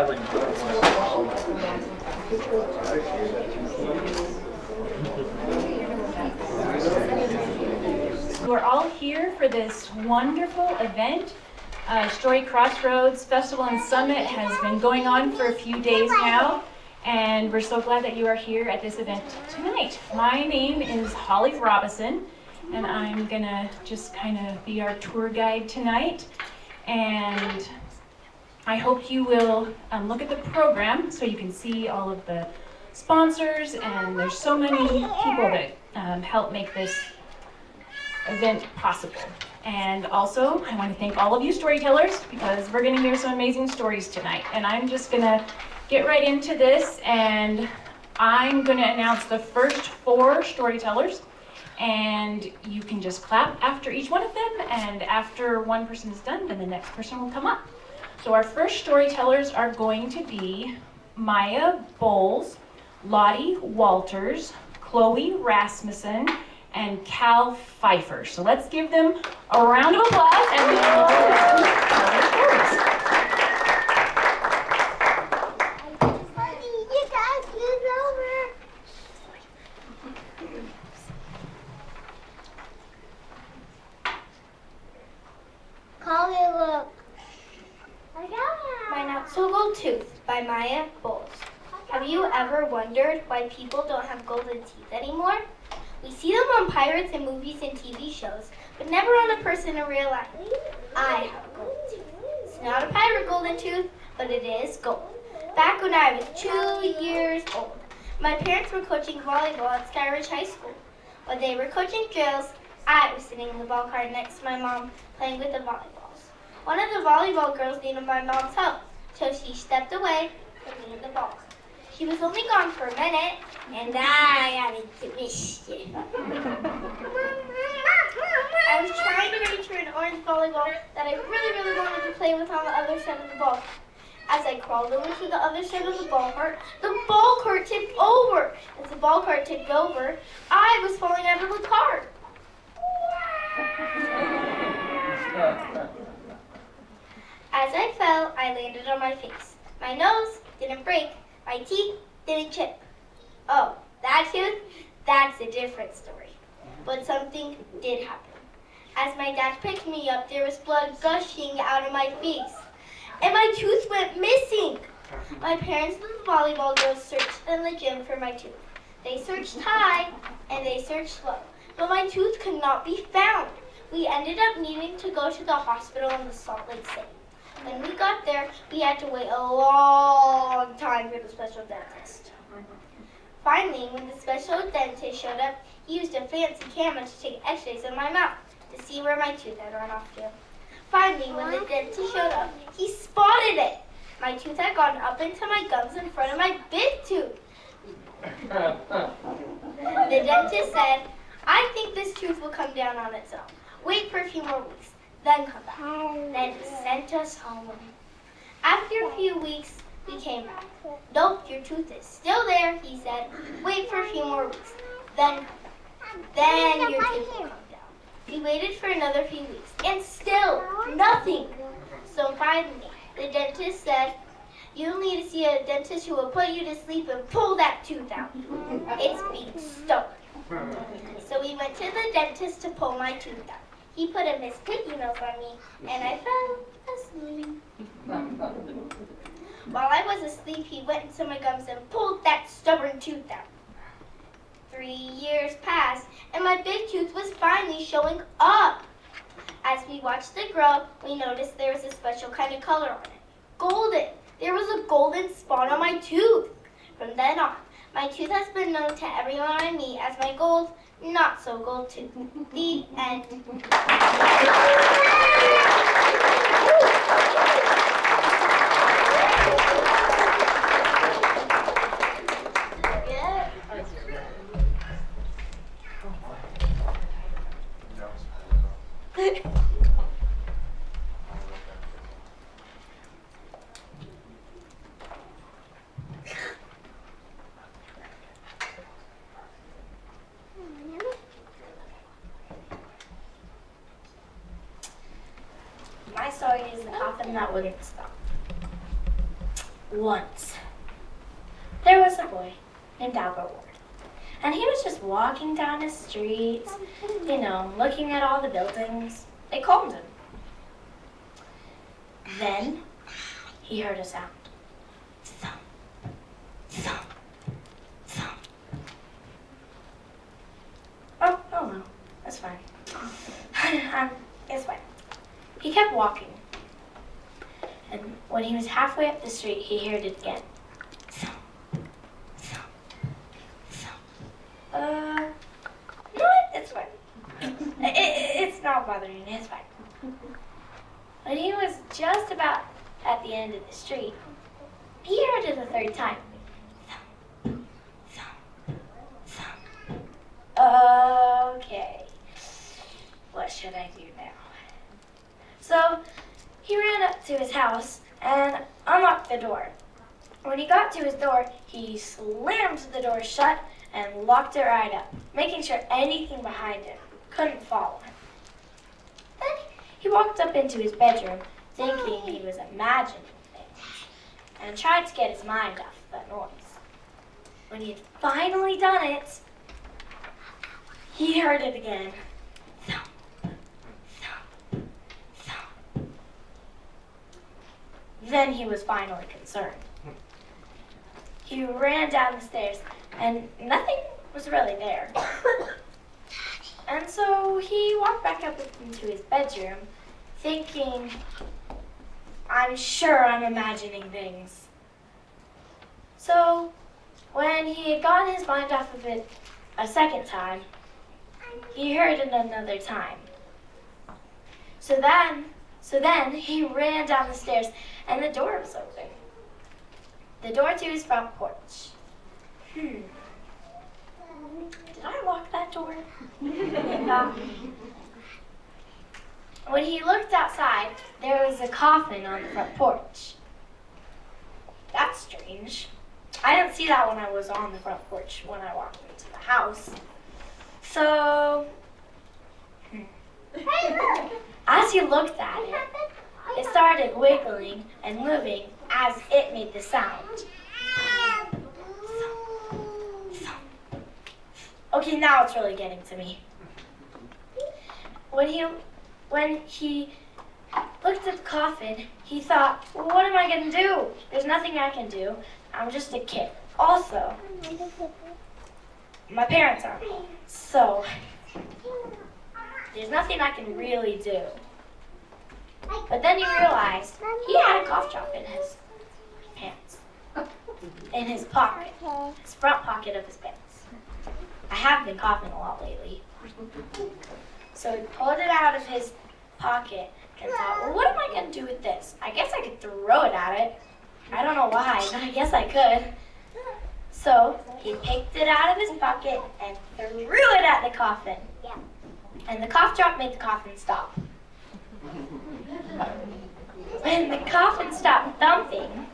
telling. We're all here for this wonderful event. Story Crossroads Festival and Summit has been going on for a few days now, and we're so glad that you are here at this event tonight. My name is Holly Robison, and I'm gonna just kind of be our tour guide tonight. And I hope you will look at the program so you can see all of the sponsors, and there's so many people that help make this event possible. And also, I want to thank all of you storytellers, because we're going to hear some amazing stories tonight. And I'm just going to get right into this, and I'm going to announce the first 4 storytellers, and you can just clap after each one of them, and after one person is done, then the next person will come up. So our first storytellers are going to be Maya Bowles, Lottie Walters, Chloe Rasmussen, and Cal Pfeiffer. So let's give them a round of applause, and then we'll tell their stories. You guys get over. Call me look. My Not So Gold Tooth by Maya Bowles. Have you ever wondered why people don't have golden teeth anymore? We see them on pirates in movies and TV shows, but never on a person in real life. I have a golden tooth. It's not a pirate golden tooth, but it is gold. Back when I was 2 years old, my parents were coaching volleyball at Skyridge High School. While they were coaching drills, I was sitting in the ball cart next to my mom playing with the volleyballs. One of the volleyball girls needed my mom's help, so she stepped away from me in the ball cart. She was only gone for a minute, and I got into mischief. I was trying to reach for an orange volleyball that I really wanted to play with on the other side of the ball. As I crawled over to the other side of the ball cart tipped over. As the ball cart tipped over, I was falling out of the cart. As I fell, I landed on my face. My nose didn't break. My teeth didn't chip. Oh, that tooth? That's a different story. But something did happen. As my dad picked me up, there was blood gushing out of my face. And my tooth went missing. My parents and the volleyball girls searched in the gym for my tooth. They searched high and they searched low, but my tooth could not be found. We ended up needing to go to the hospital in the Salt Lake City. When we got there, we had to wait a long time for the special dentist. Finally, when the special dentist showed up, he used a fancy camera to take x-rays of my mouth to see where my tooth had run off to. Finally, when the dentist showed up, he spotted it. My tooth had gone up into my gums in front of my big tooth. The dentist said, "I think this tooth will come down on its own. Wait for a few more weeks, then come back." Then he sent us home. After a few weeks, we came back. "Nope, your tooth is still there," he said. "Wait for a few more weeks, then come back. Then your tooth will come down." We waited for another few weeks, and still nothing. So finally, the dentist said, "You'll need to see a dentist who will put you to sleep and pull that tooth out. It's being stubborn." So we went to the dentist to pull my tooth out. He put a Miss Piggy nose on me, and I fell asleep. While I was asleep, he went into my gums and pulled that stubborn tooth out. 3 years passed, and my big tooth was finally showing up. As we watched it grow, we noticed there was a special kind of color on it. Golden. There was a golden spot on my tooth. From then on, my tooth has been known to everyone I meet as my gold, not so gold tooth. The end. My story is the coffin that wouldn't stop. Once, there was a boy named Albert Ward. And he was just walking down his streets, looking at all the buildings. They calmed him. Then he heard a sound. Thump, thump, thump. Oh no, that's fine. It's fine. He kept walking. And when he was halfway up the street, he heard it again. Thump, thump, thump. No, it's fine. It's not bothering me, it's fine. When he was just about at the end of the street, he heard it a third time. Thump, thump, thump. Okay, what should I do now? So he ran up to his house and unlocked the door. When he got to his door, he slammed the door shut and locked it right up, making sure anything behind him couldn't follow him. Then he walked up into his bedroom, thinking he was imagining things, and tried to get his mind off that noise. When he had finally done it, he heard it again. Thump, thump, thump. Then he was finally concerned. He ran down the stairs, and nothing was really there. And so he walked back up into his bedroom, thinking, I'm sure I'm imagining things. So when he had gotten his mind off of it a second time, he heard it another time. So then he ran down the stairs, and the door was open. The door to his front porch. Did I lock that door? When he looked outside, there was a coffin on the front porch. That's strange. I didn't see that when I was on the front porch when I walked into the house. So, as he looked at it, it started wiggling and moving as it made the sound. Okay, now it's really getting to me. When he looked at the coffin, he thought, well, what am I going to do? There's nothing I can do. I'm just a kid. Also, my parents aren't home, so there's nothing I can really do. But then he realized he had a cough drop in his pants, in his pocket, his front pocket of his pants. I have been coughing a lot lately. So he pulled it out of his pocket and thought, well, what am I going to do with this? I guess I could throw it at it. I don't know why, but I guess I could. So he picked it out of his pocket and threw it at the coffin. And the cough drop made the coffin stop. When the coffin stopped thumping,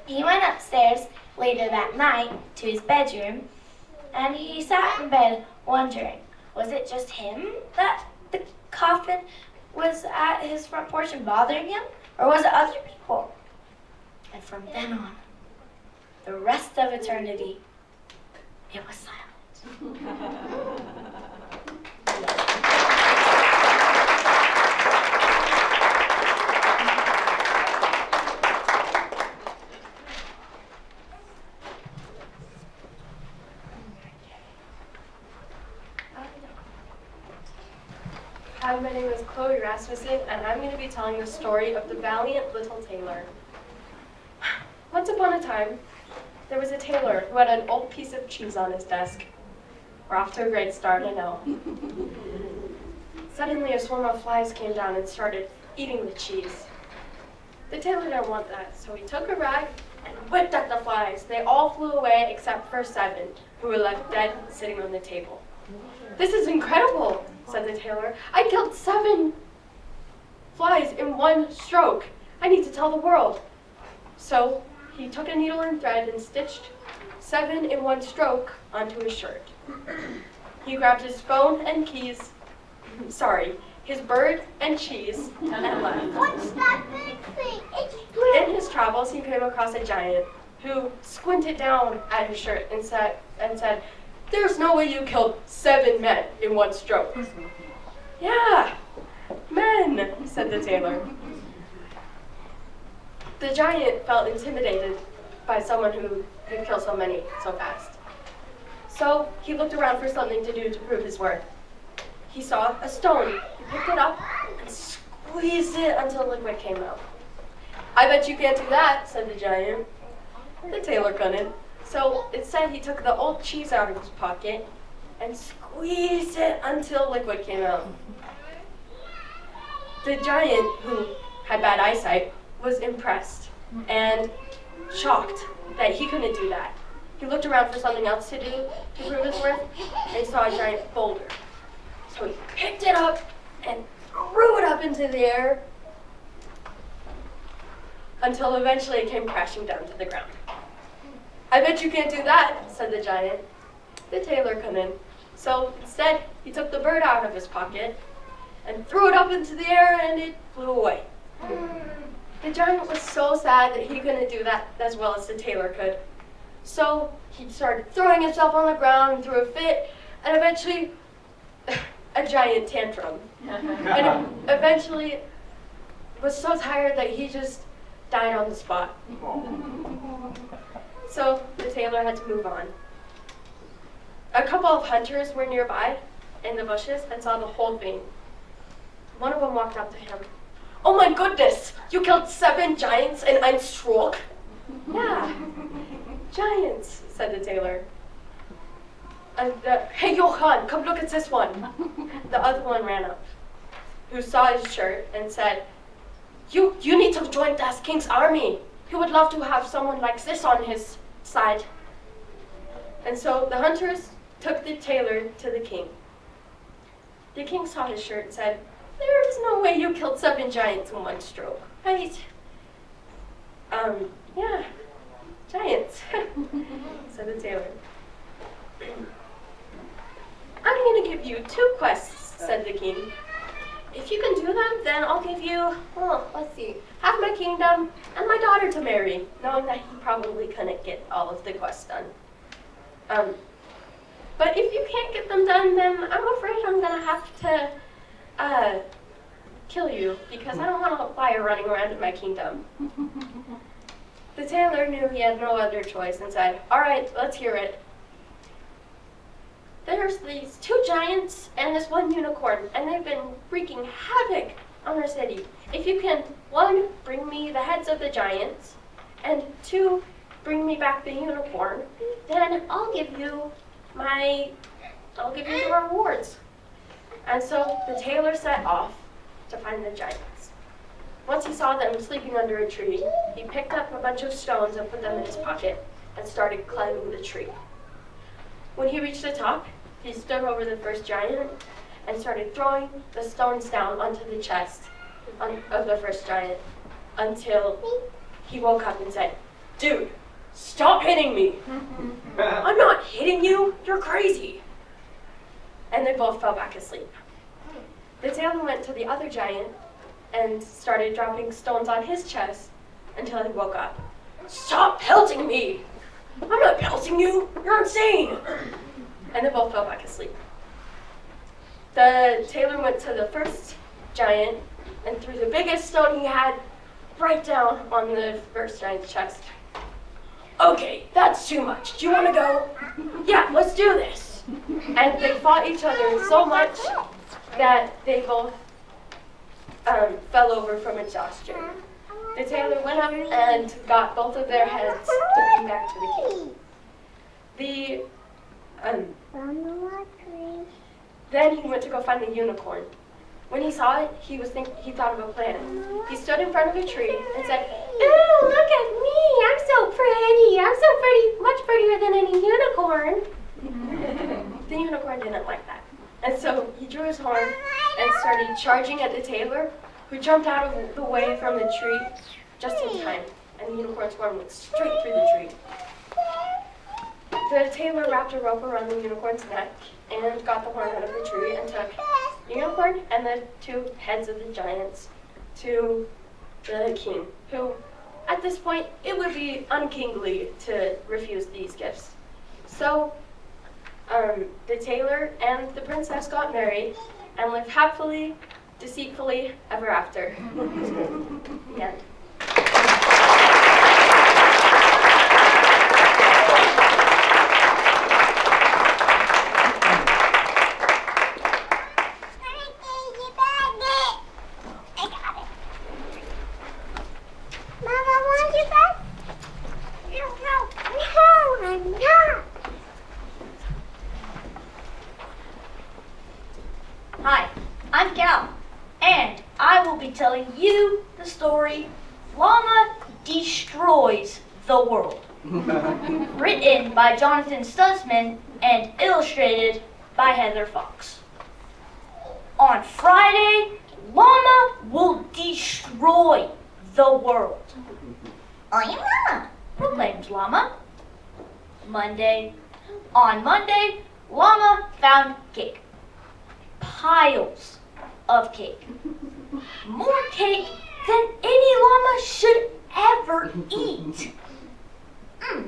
he went upstairs later that night to his bedroom, and he sat in bed wondering, was it just him that the coffin was at his front porch and bothering him, or was it other people? And from then on, the rest of eternity, it was silent. Hi, my name is Chloe Rasmussen, and I'm going to be telling the story of the valiant little tailor. Once upon a time, there was a tailor who had an old piece of cheese on his desk. We're off to a great start, I know. Suddenly, a swarm of flies came down and started eating the cheese. The tailor didn't want that, so he took a rag and whipped at the flies. They all flew away except for 7, who were left dead sitting on the table. "This is incredible," said the tailor. "I killed 7 flies in one stroke. I need to tell the world." So he took a needle and thread and stitched 7 in one stroke onto his shirt. He grabbed his phone and keys, his bird and cheese, and left. What's that big thing? It's In his trousers, travels, he came across a giant who squinted down at his shirt and said, "There's no way you killed 7 men in one stroke." "Yeah, men," said the tailor. The giant felt intimidated by someone who could kill so many so fast. So he looked around for something to do to prove his worth. He saw a stone. He picked it up and squeezed it until liquid came out. "I bet you can't do that," said the giant. The tailor couldn't. So instead he took the old cheese out of his pocket and squeezed it until liquid came out. The giant, who had bad eyesight, was impressed and shocked that he couldn't do that. He looked around for something else to do to prove his worth, and he saw a giant boulder. So he picked it up and threw it up into the air until eventually it came crashing down to the ground. "I bet you can't do that," said the giant. The tailor couldn't. So instead, he took the bird out of his pocket and threw it up into the air, and it flew away. The giant was so sad that he couldn't do that as well as the tailor could. So he started throwing himself on the ground and threw a fit, and eventually a giant tantrum. And eventually was so tired that he just died on the spot. So the tailor had to move on. A couple of hunters were nearby in the bushes and saw the whole thing. One of them walked up to him. "Oh my goodness, you killed 7 giants in one stroke?" "Yeah, giants," said the tailor. And "Hey Johann, come look at this one." The other one ran up, who saw his shirt and said, You need to join Das King's army. He would love to have someone like this on his side." And so the hunters took the tailor to the king. The king saw his shirt and said, "There's no way you killed 7 giants in one stroke, right?" "Yeah, giants," said the tailor. "I'm going to give you 2 quests," said the king. "If you can do them, then I'll give you, half my kingdom and my daughter to marry," knowing that he probably couldn't get all of the quests done. "But if you can't get them done, then I'm afraid I'm going to have to kill you, because I don't want a liar running around in my kingdom." The tailor knew he had no other choice and said, "All right, let's hear it. There's these 2 giants and this 1 unicorn, and they've been wreaking havoc on our city. If you can, 1, bring me the heads of the giants, and 2, bring me back the unicorn, then I'll give you the rewards." And so the tailor set off to find the giants. Once he saw them sleeping under a tree, he picked up a bunch of stones and put them in his pocket and started climbing the tree. When he reached the top, he stood over the first giant and started throwing the stones down onto the chest of the first giant until he woke up and said, "Dude, stop hitting me." "I'm not hitting you, you're crazy." And they both fell back asleep. The tailor went to the other giant and started dropping stones on his chest until he woke up. "Stop pelting me! I'm not pelting you, you're insane." And they both fell back asleep. The tailor went to the first giant and threw the biggest stone he had right down on the first giant's chest. "Okay, that's too much. Do you want to go?" "Yeah, let's do this." And they fought each other so much that they both fell over from exhaustion. The tailor went up and got both of their heads to bring back to the king. Then he went to go find the unicorn. When he saw it, he thought of a plan. He stood in front of a tree and said, "Ooh, look at me! I'm so pretty! I'm so pretty, much prettier than any unicorn." The unicorn didn't like that. And so he drew his horn and started charging at the tailor, who jumped out of the way from the tree just in time. And the unicorn's horn went straight through the tree. The tailor wrapped a rope around the unicorn's neck and got the horn out of the tree and took the unicorn and the 2 heads of the giants to the king, who At this point, it would be unkingly to refuse these gifts. So, the tailor and the princess got married and lived happily, deceitfully, ever after. The end. Hi, I'm Cal, and I will be telling you the story Llama Destroys the World. Written by Jonathan Stutzman and illustrated by Heather Fox. On Friday, Llama will destroy the world. I am Llama, proclaims Llama. On Monday, Llama found cake. Piles of cake. More cake than any llama should ever eat.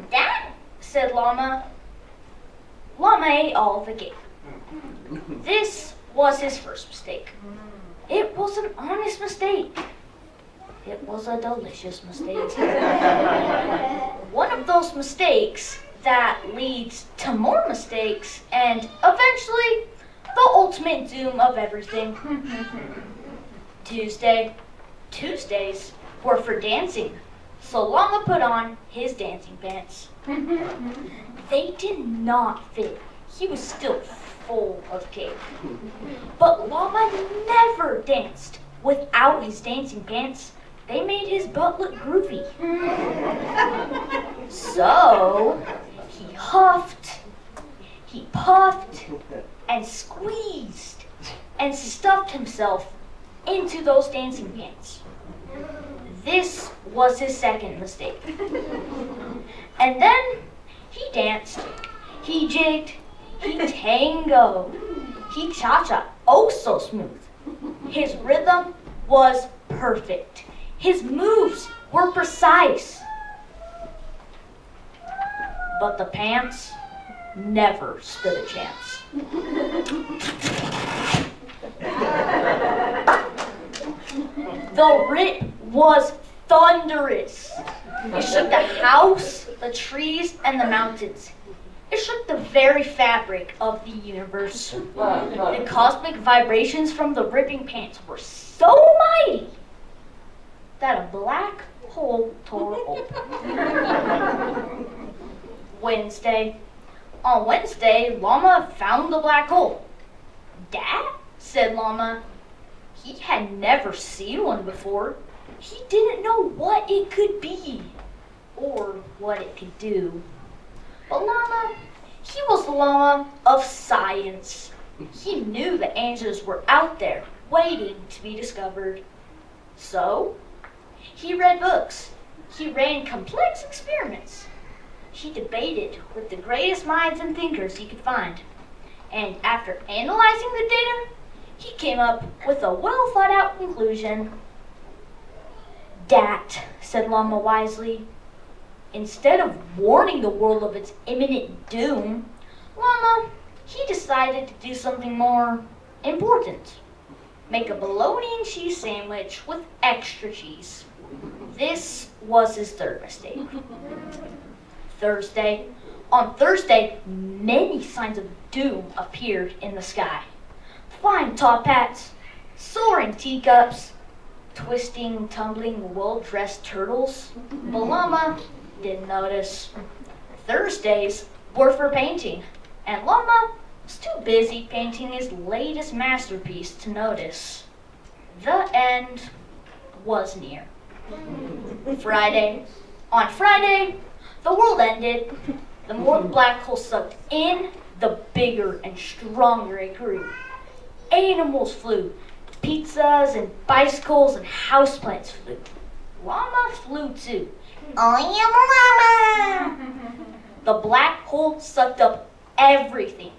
Dad, said Llama. Llama ate all the cake. This was his first mistake. It was an honest mistake. It was a delicious mistake. One of those mistakes that leads to more mistakes and eventually the ultimate doom of everything. Tuesdays were for dancing, so Llama put on his dancing pants. They did not fit. He was still full of cake. But Llama never danced without his dancing pants. They made his butt look groovy. So he huffed, he puffed, and squeezed and stuffed himself into those dancing pants. This was his second mistake. And then he danced, he jigged, he tangoed, he cha-cha, oh so smooth. His rhythm was perfect. His moves were precise. But the pants never stood a chance. The writ was thunderous. It shook the house, the trees, and the mountains. It shook the very fabric of the universe. The cosmic vibrations from the ripping pants were so mighty that a black hole tore open. On Wednesday, Llama found the black hole. Dad, said Llama. He had never seen one before. He didn't know what it could be or what it could do. But Llama, he was the Llama of science. He knew the answers were out there waiting to be discovered. So, he read books. He ran complex experiments. He debated with the greatest minds and thinkers he could find. And after analyzing the data, he came up with a well-thought-out conclusion. Dat, said Llama wisely. Instead of warning the world of its imminent doom, Llama, he decided to do something more important. Make a bologna and cheese sandwich with extra cheese. This was his third mistake. On Thursday, many signs of doom appeared in the sky. Flying top hats, soaring teacups, twisting, tumbling, well-dressed turtles. But Llama didn't notice. Thursdays were for painting, and Llama was too busy painting his latest masterpiece to notice. The end was near. On Friday, the world ended. The more the black hole sucked in, the bigger and stronger it grew. Animals flew. Pizzas and bicycles and houseplants flew. Llama flew too. I am Llama! The black hole sucked up everything.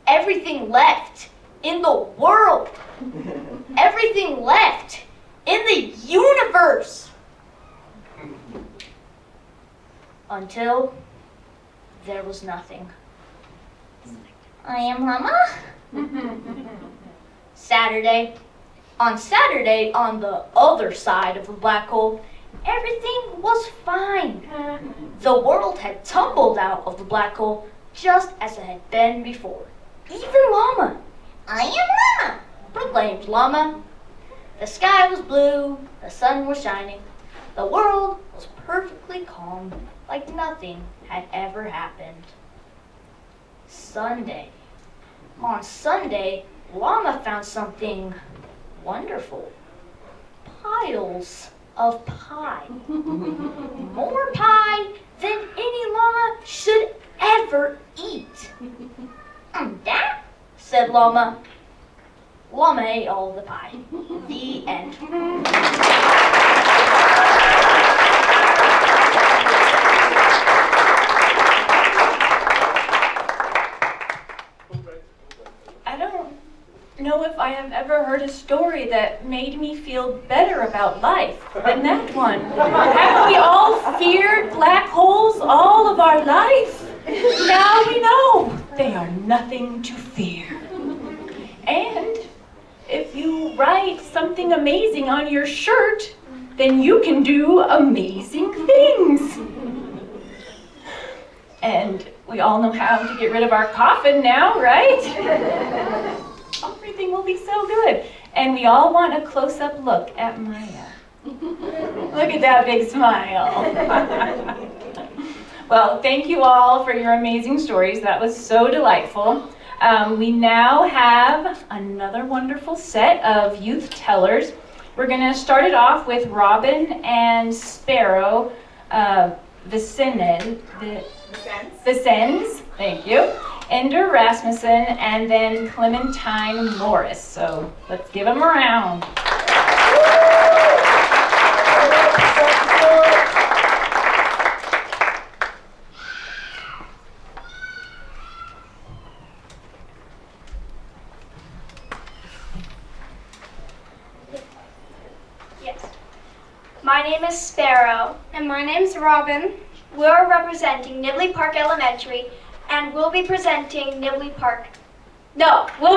Everything left in the world. Everything left in the universe. until there was nothing. I am Llama. Saturday. On Saturday, on the other side of the black hole, everything was fine. The world had tumbled out of the black hole just as it had been before. Even Llama. I am Llama. Proclaimed Llama. The sky was blue, the sun was shining, the world was perfectly calm, like nothing had ever happened. Sunday. On Sunday, Llama found something wonderful. Piles of pie. More pie than any llama should ever eat. That, said Llama. Llama ate all the pie. The end. I don't know if I have ever heard a story that made me feel better about life than that one. Haven't we all feared black holes all of our life? Now we know they are nothing to fear. And if you write something amazing on your shirt, then you can do amazing things. And we all know how to get rid of our coffin now, right? Everything will be so good. And we all want a close-up look at Maya. Look at that big smile. Well, thank you all for your amazing stories. That was so delightful. We now have another wonderful set of youth tellers. We're going to start it off with Robin and Sparrow Vicens, thank you, Ender Rasmussen, and then Clementine Morris. So let's give them a round. My name is Sparrow. And my name's Robin. We're representing Nibley Park Elementary, and we'll be presenting we'll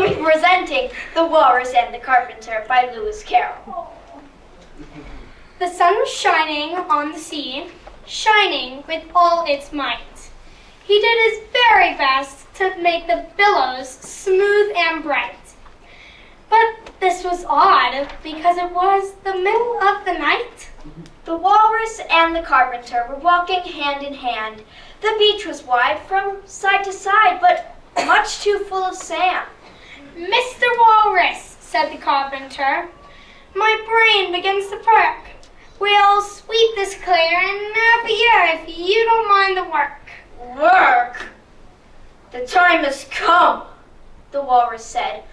be presenting The Walrus and the Carpenter by Lewis Carroll. The sun was shining on the sea, shining with all its might. He did his very best to make the billows smooth and bright. But this was odd, because it was the middle of the night. The Walrus and the Carpenter were walking hand in hand. The beach was wide from side to side, but much too full of sand. Mr. Walrus, said the Carpenter, my brain begins to perk. We'll sweep this clear and have a year if you don't mind the work. Work? The time has come, the Walrus said,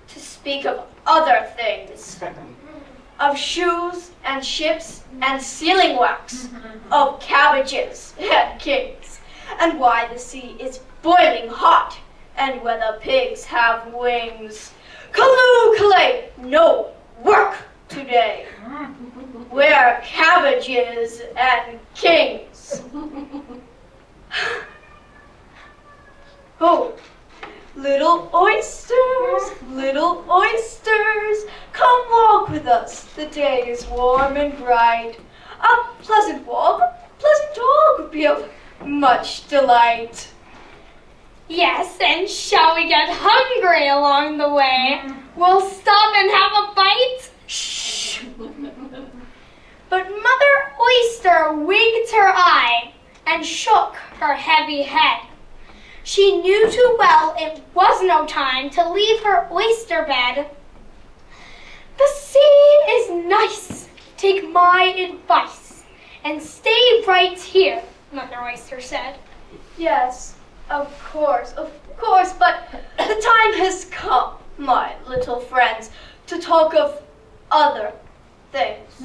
to speak of other things. Of shoes and ships and sealing wax, of cabbages and kings, and why the sea is boiling hot, and whether pigs have wings. Callooh, Calais, no work today. We're cabbages and kings. Oh, little oysters, come walk with us. The day is warm and bright. A pleasant walk, pleasant talk would be of much delight. Yes, and shall we get hungry along the way? We'll stop and have a bite. Shh. But Mother Oyster winked her eye and shook her heavy head. She knew too well it was no time to leave her oyster bed. The sea is nice. Take my advice and stay right here, Mother Oyster said. Yes, of course, but the time has come, my little friends, to talk of other things.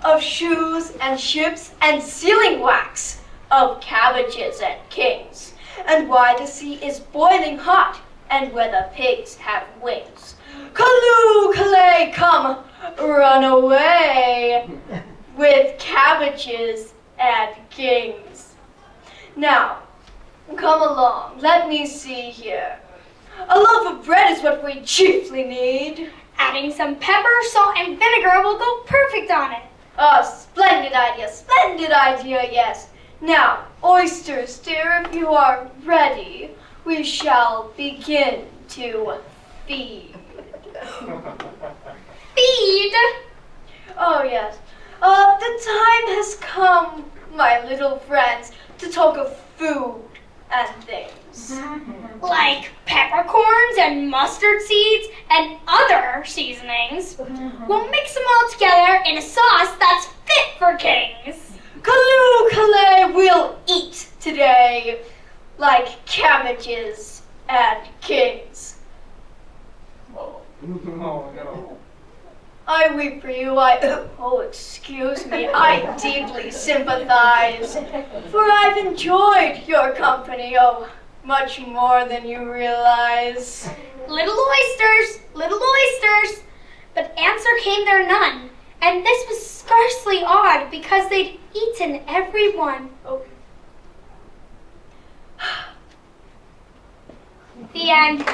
Of shoes and ships and sealing wax, of cabbages and kings, and why the sea is boiling hot, and whether pigs have wings. Callooh, Calais, come, run away with cabbages and kings. Now, come along, let me see here. A loaf of bread is what we chiefly need. Adding some pepper, salt, and vinegar will go perfect on it. Oh, splendid idea, yes. Now, oysters, dear, if you are ready, we shall begin to feed. Feed? Oh, yes. The time has come, my little friends, to talk of food and things. Like peppercorns and mustard seeds and other seasonings. We'll mix them all together in a sauce that's fit for kings. Kalu Kalay will eat today like cabbages and kings. I weep for you, excuse me, I deeply sympathize, for I've enjoyed your company, much more than you realize. Little oysters. But answer came there none, and this was scarcely odd because they'd eaten every one. The end.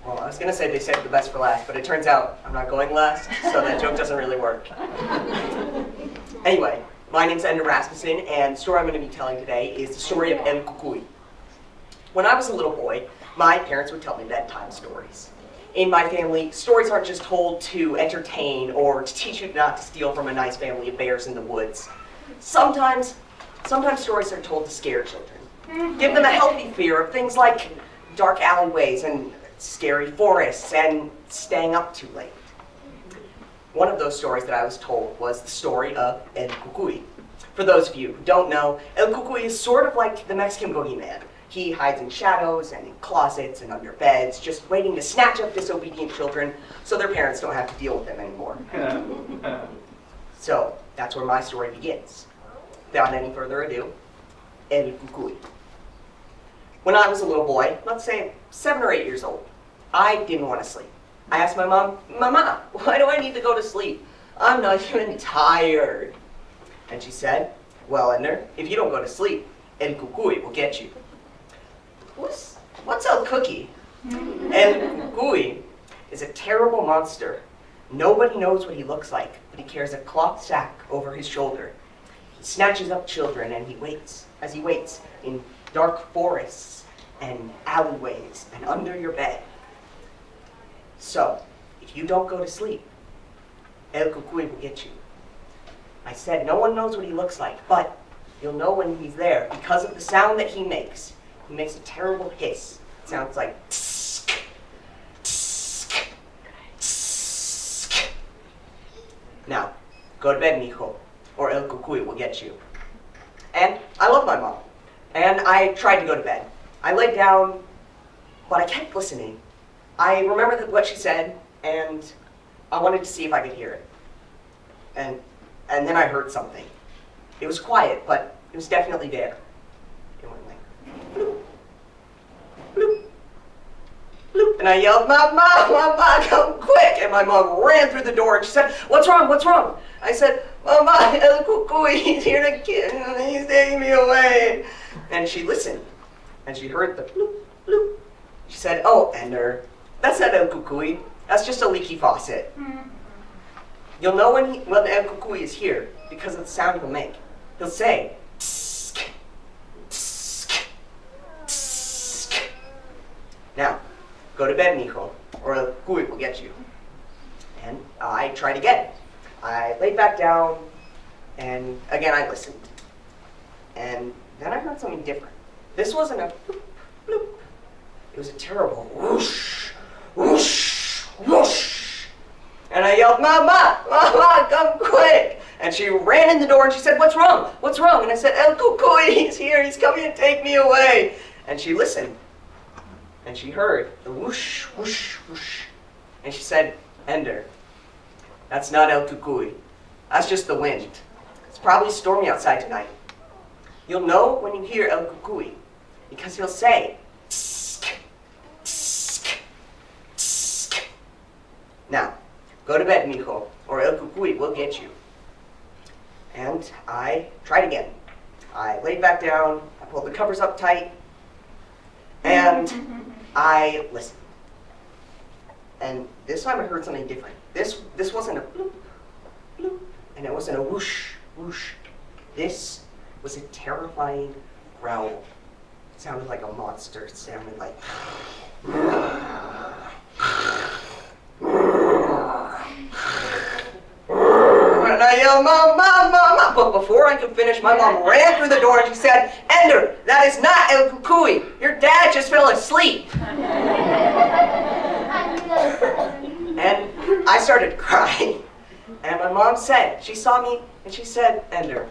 Well, I was going to say they saved the best for last, but it turns out I'm not going last, so that joke doesn't really work. Anyway, my name's Ender Rasmussen, and the story I'm going to be telling today is the story of El Cucuy. When I was a little boy, my parents would tell me bedtime stories. In my family, stories aren't just told to entertain or to teach you not to steal from a nice family of bears in the woods. Sometimes stories are told to scare children. Give them a healthy fear of things like dark alleyways and scary forests and staying up too late. One of those stories that I was told was the story of El Cucuy. For those of you who don't know, El Cucuy is sort of like the Mexican boogeyman. He hides in shadows and in closets and under beds, just waiting to snatch up disobedient children so their parents don't have to deal with them anymore. So that's where my story begins. Without any further ado, El Cucuy. When I was a little boy, let's say 7 or 8 years old, I didn't want to sleep. I asked my mom, "Mama, why do I need to go to sleep? I'm not even tired." And she said, "Well, Ender, if you don't go to sleep, El Cucuy will get you." What's El Cookie? El Cucuy is a terrible monster. Nobody knows what he looks like, but he carries a cloth sack over his shoulder. He snatches up children and he waits in dark forests and alleyways and under your bed. So, if you don't go to sleep, El Cucuy will get you. I said no one knows what he looks like, but you'll know when he's there because of the sound that he makes. He makes a terrible hiss. It sounds like tsk, tsk, tsk. Now, go to bed, mijo, or El Cucuy will get you. And I love my mom. And I tried to go to bed. I laid down, but I kept listening. I remembered what she said, and I wanted to see if I could hear it. And then I heard something. It was quiet, but it was definitely there. It went like, bloop, bloop, bloop. And I yelled, Mama, come quick! And my mom ran through the door and she said, What's wrong? I said, Mama, El Cucuy, he's here to kill me, he's taking me away. And she listened, and she heard the bloop, bloop. She said, "Oh, Ender, that's not El Cucuy. That's just a leaky faucet." You'll know when El Cucuy is here because of the sound he'll make. He'll say, "Tsk, tsk, tsk." Now, go to bed, mijo, or El Cucuy will get you. And I tried again. I laid back down, and again I listened. And then I heard something different. This wasn't a bloop, bloop. It was a terrible whoosh, whoosh, whoosh. And I yelled, Mama, come quick. And she ran in the door and she said, What's wrong? And I said, El Cucuy, he's here, he's coming to take me away. And she listened. and she heard the whoosh, whoosh, whoosh. And she said, Ender, that's not El Cucuy. That's just the wind. It's probably stormy outside tonight. You'll know when you hear El Cucuy, because he'll say, tsk, tsk, tsk. Now, go to bed, mijo, or El Cucuy will get you. And I tried again. I laid back down, I pulled the covers up tight, and I listened. And this time I heard something different. This wasn't a bloop, bloop, and it wasn't a whoosh, whoosh. This was a terrifying growl. It sounded like a monster. It sounded like... And I yelled, Mom, Mom, Mom, Mom. But before I could finish, my mom ran through the door and she said, Ender, that is not El Cucuy. Your dad just fell asleep. And I started crying. And my mom said, she saw me and she said, Ender,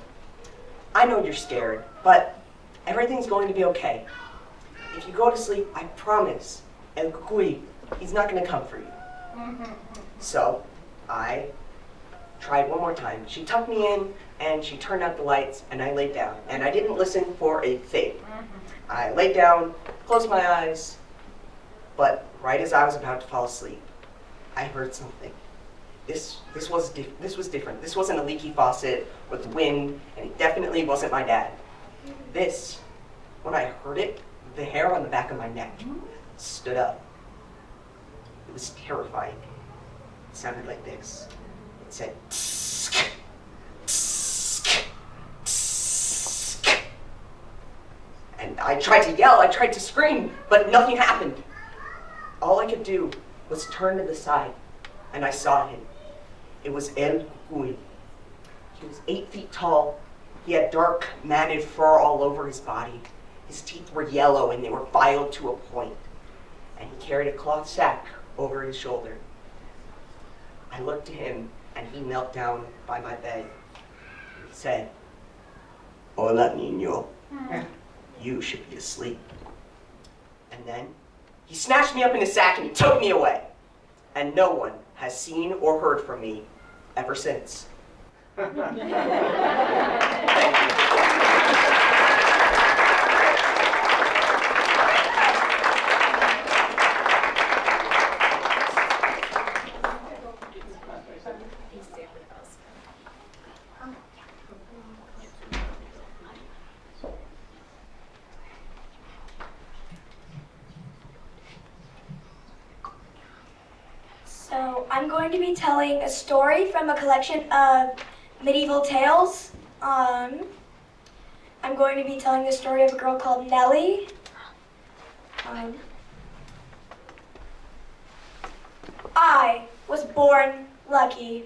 I know you're scared, but everything's going to be okay. If you go to sleep, I promise, El Cucuy, he's not going to come for you. So I tried one more time. She tucked me in and she turned out the lights and I laid down. And I didn't listen for a thing. I laid down, closed my eyes, but right as I was about to fall asleep, I heard something. This was different. This wasn't a leaky faucet with wind, and it definitely wasn't my dad. This, when I heard it, the hair on the back of my neck stood up. It was terrifying. It sounded like this. It said, tsk, tsk, tsk. And I tried to yell, I tried to scream, but nothing happened. All I could do was turn to the side, and I saw him. It was El Cucuy. He was 8 feet tall. He had dark, matted fur all over his body. His teeth were yellow and they were filed to a point. And he carried a cloth sack over his shoulder. I looked to him and he knelt down by my bed. He said, Hola, niño. You should be asleep. And then he snatched me up in his sack and he took me away. And no one has seen or heard from me ever since. Thank you. So I'm going to be telling a story from a collection of medieval tales. I'm going to be telling the story of a girl called Nellie. I was born lucky.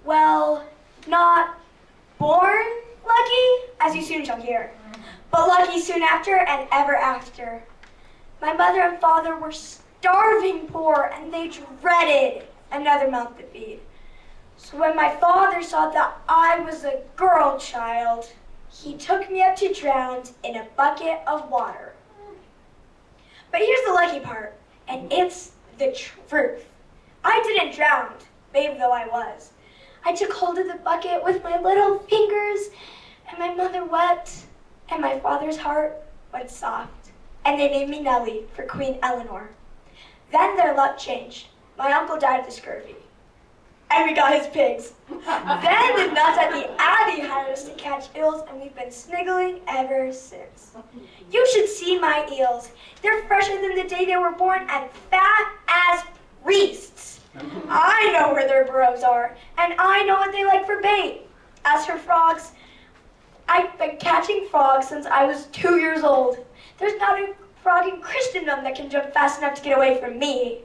Well, not born lucky, as you soon shall hear, but lucky soon after and ever after. My mother and father were starving poor, and they dreaded another mouth to feed. So when my father saw that I was a girl child, he took me up to drown in a bucket of water. But here's the lucky part, and it's the truth. I didn't drown, babe though I was. I took hold of the bucket with my little fingers, and my mother wept, and my father's heart went soft, and they named me Nellie for Queen Eleanor. Then their luck changed. My uncle died of the scurvy, and we got his pigs. Then the nuts at the abbey hired us to catch eels, and we've been sniggling ever since. You should see my eels. They're fresher than the day they were born and fat as priests. I know where their burrows are, and I know what they like for bait. As for frogs, I've been catching frogs since I was 2 years old. There's not a frog in Christendom that can jump fast enough to get away from me.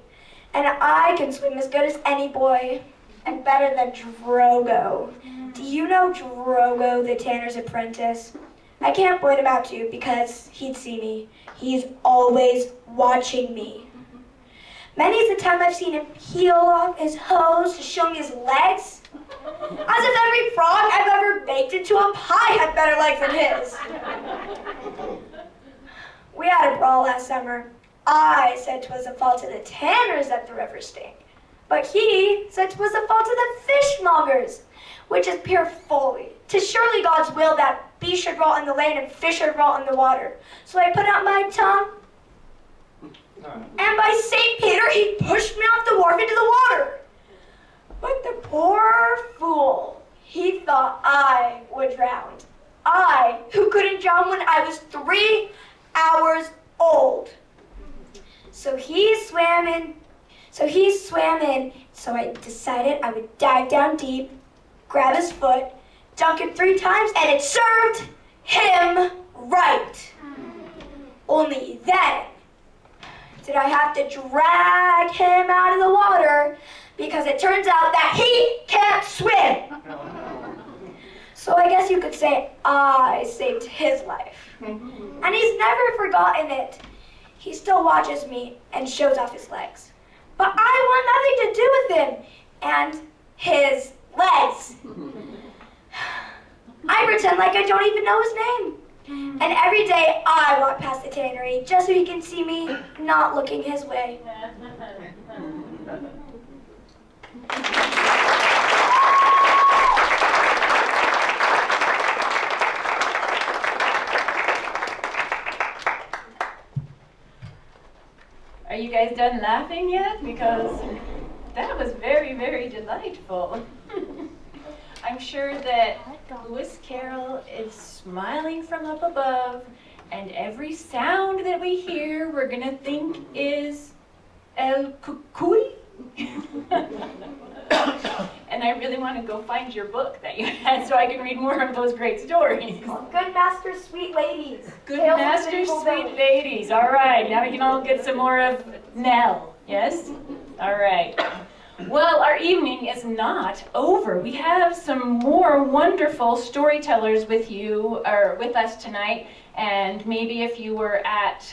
And I can swim as good as any boy, and better than Drogo. Do you know Drogo, the tanner's apprentice? I can't point him out to you because he'd see me. He's always watching me. Many's the time I've seen him peel off his hose to show me his legs. As if every frog I've ever baked into a pie had better legs than his. We had a brawl last summer. I said 'twas the fault of the tanners that the river stank. But he said 'twas the fault of the fishmongers, which is pure folly. 'Tis surely God's will that beast should rot in the land and fish should rot in the water. So I put out my tongue, and by St. Peter, he pushed me off the wharf into the water. But the poor fool, he thought I would drown. I, who couldn't drown when I was 3 hours old. So he swam in, so I decided I would dive down deep, grab his foot, dunk him 3 times, and it served him right. Only then did I have to drag him out of the water because it turns out that he can't swim. So I guess you could say I saved his life. And he's never forgotten it. He still watches me and shows off his legs. But I want nothing to do with him and his legs. I pretend like I don't even know his name. And every day I walk past the tannery just so he can see me not looking his way. Are you guys done laughing yet? Because that was very, very delightful. I'm sure that Lewis Carroll is smiling from up above, and every sound that we hear we're gonna think is El Cucuy. And I really want to go find your book that you had so I can read more of those great stories. Good master, sweet ladies. Good Tales of master, medieval sweet village. ladies. All right, now we can all get some more of Nell. Yes? All right. Well, our evening is not over. We have some more wonderful storytellers with you, or with us tonight. And maybe if you were at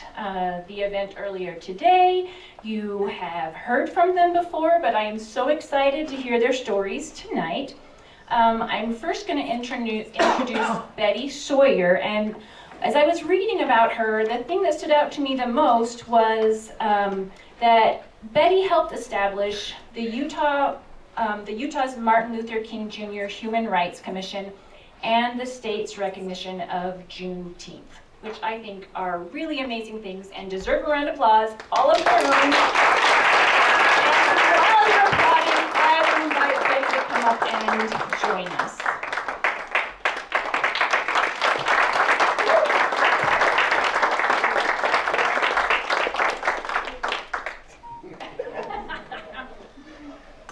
the event earlier today, you have heard from them before, but I am so excited to hear their stories tonight. I'm first going to introduce Betty Sawyer, and as I was reading about her, the thing that stood out to me the most was that Betty helped establish the Utah's Martin Luther King Jr. Human Rights Commission and the state's recognition of Juneteenth, which I think are really amazing things and deserve a round of applause all of their own. And for all your applauding, I will invite Betty to come up and join us.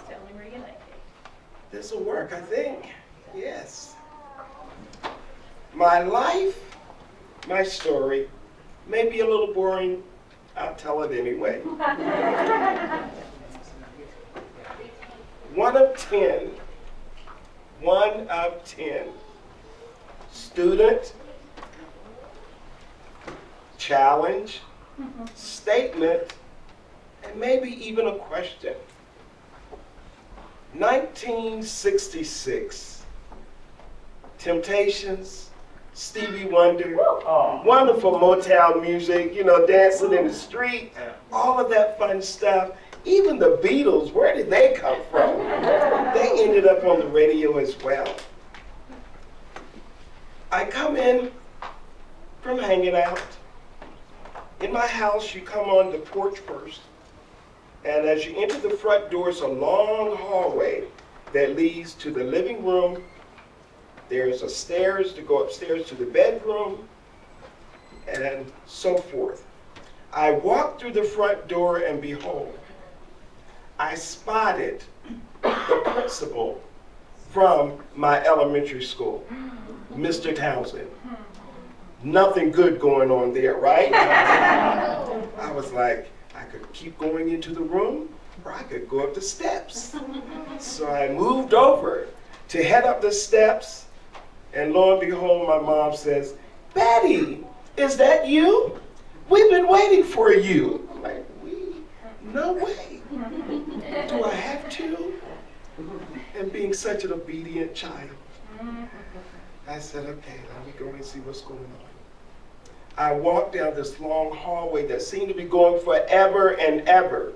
Tell me where you like it. This will work, I think. Yes. My life, my story, may be a little boring. I'll tell it anyway. 1 of 10. 1 of 10. Student, challenge, statement, and maybe even a question. 1966. Temptations, Stevie Wonder, wonderful Motown music, you know, dancing in the street, all of that fun stuff. Even the Beatles, where did they come from? They ended up on the radio as well. I come in from hanging out. In my house, you come on the porch first, and as you enter the front door, it's a long hallway that leads to the living room. There's a stairs to go upstairs to the bedroom, and so forth. I walked through the front door, and behold, I spotted the principal from my elementary school, Mr. Townsend. Nothing good going on there, right? I was like, I could keep going into the room, or I could go up the steps. So I moved over to head up the steps, and lo and behold, my mom says, "Betty, is that you? We've been waiting for you." I'm like, no way. Do I have to? And being such an obedient child, I said, okay, let me go and see what's going on. I walked down this long hallway that seemed to be going forever and ever.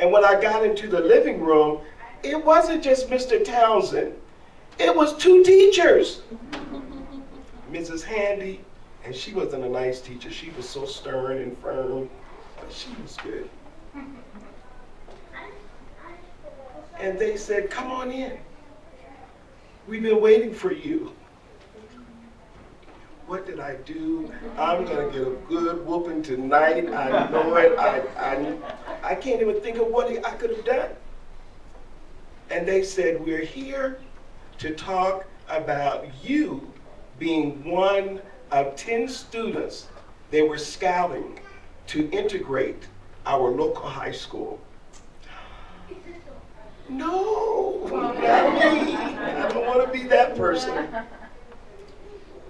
And when I got into the living room, it wasn't just Mr. Townsend. It was two teachers. Mrs. Handy, and she wasn't a nice teacher. She was so stern and firm, but she was good. And they said, "Come on in. We've been waiting for you." What did I do? I'm gonna get a good whooping tonight. I know it. I can't even think of what I could have done. And they said, "We're here to talk about you being one of 10 students they were scouting to integrate our local high school." No, not me. I don't want to be that person.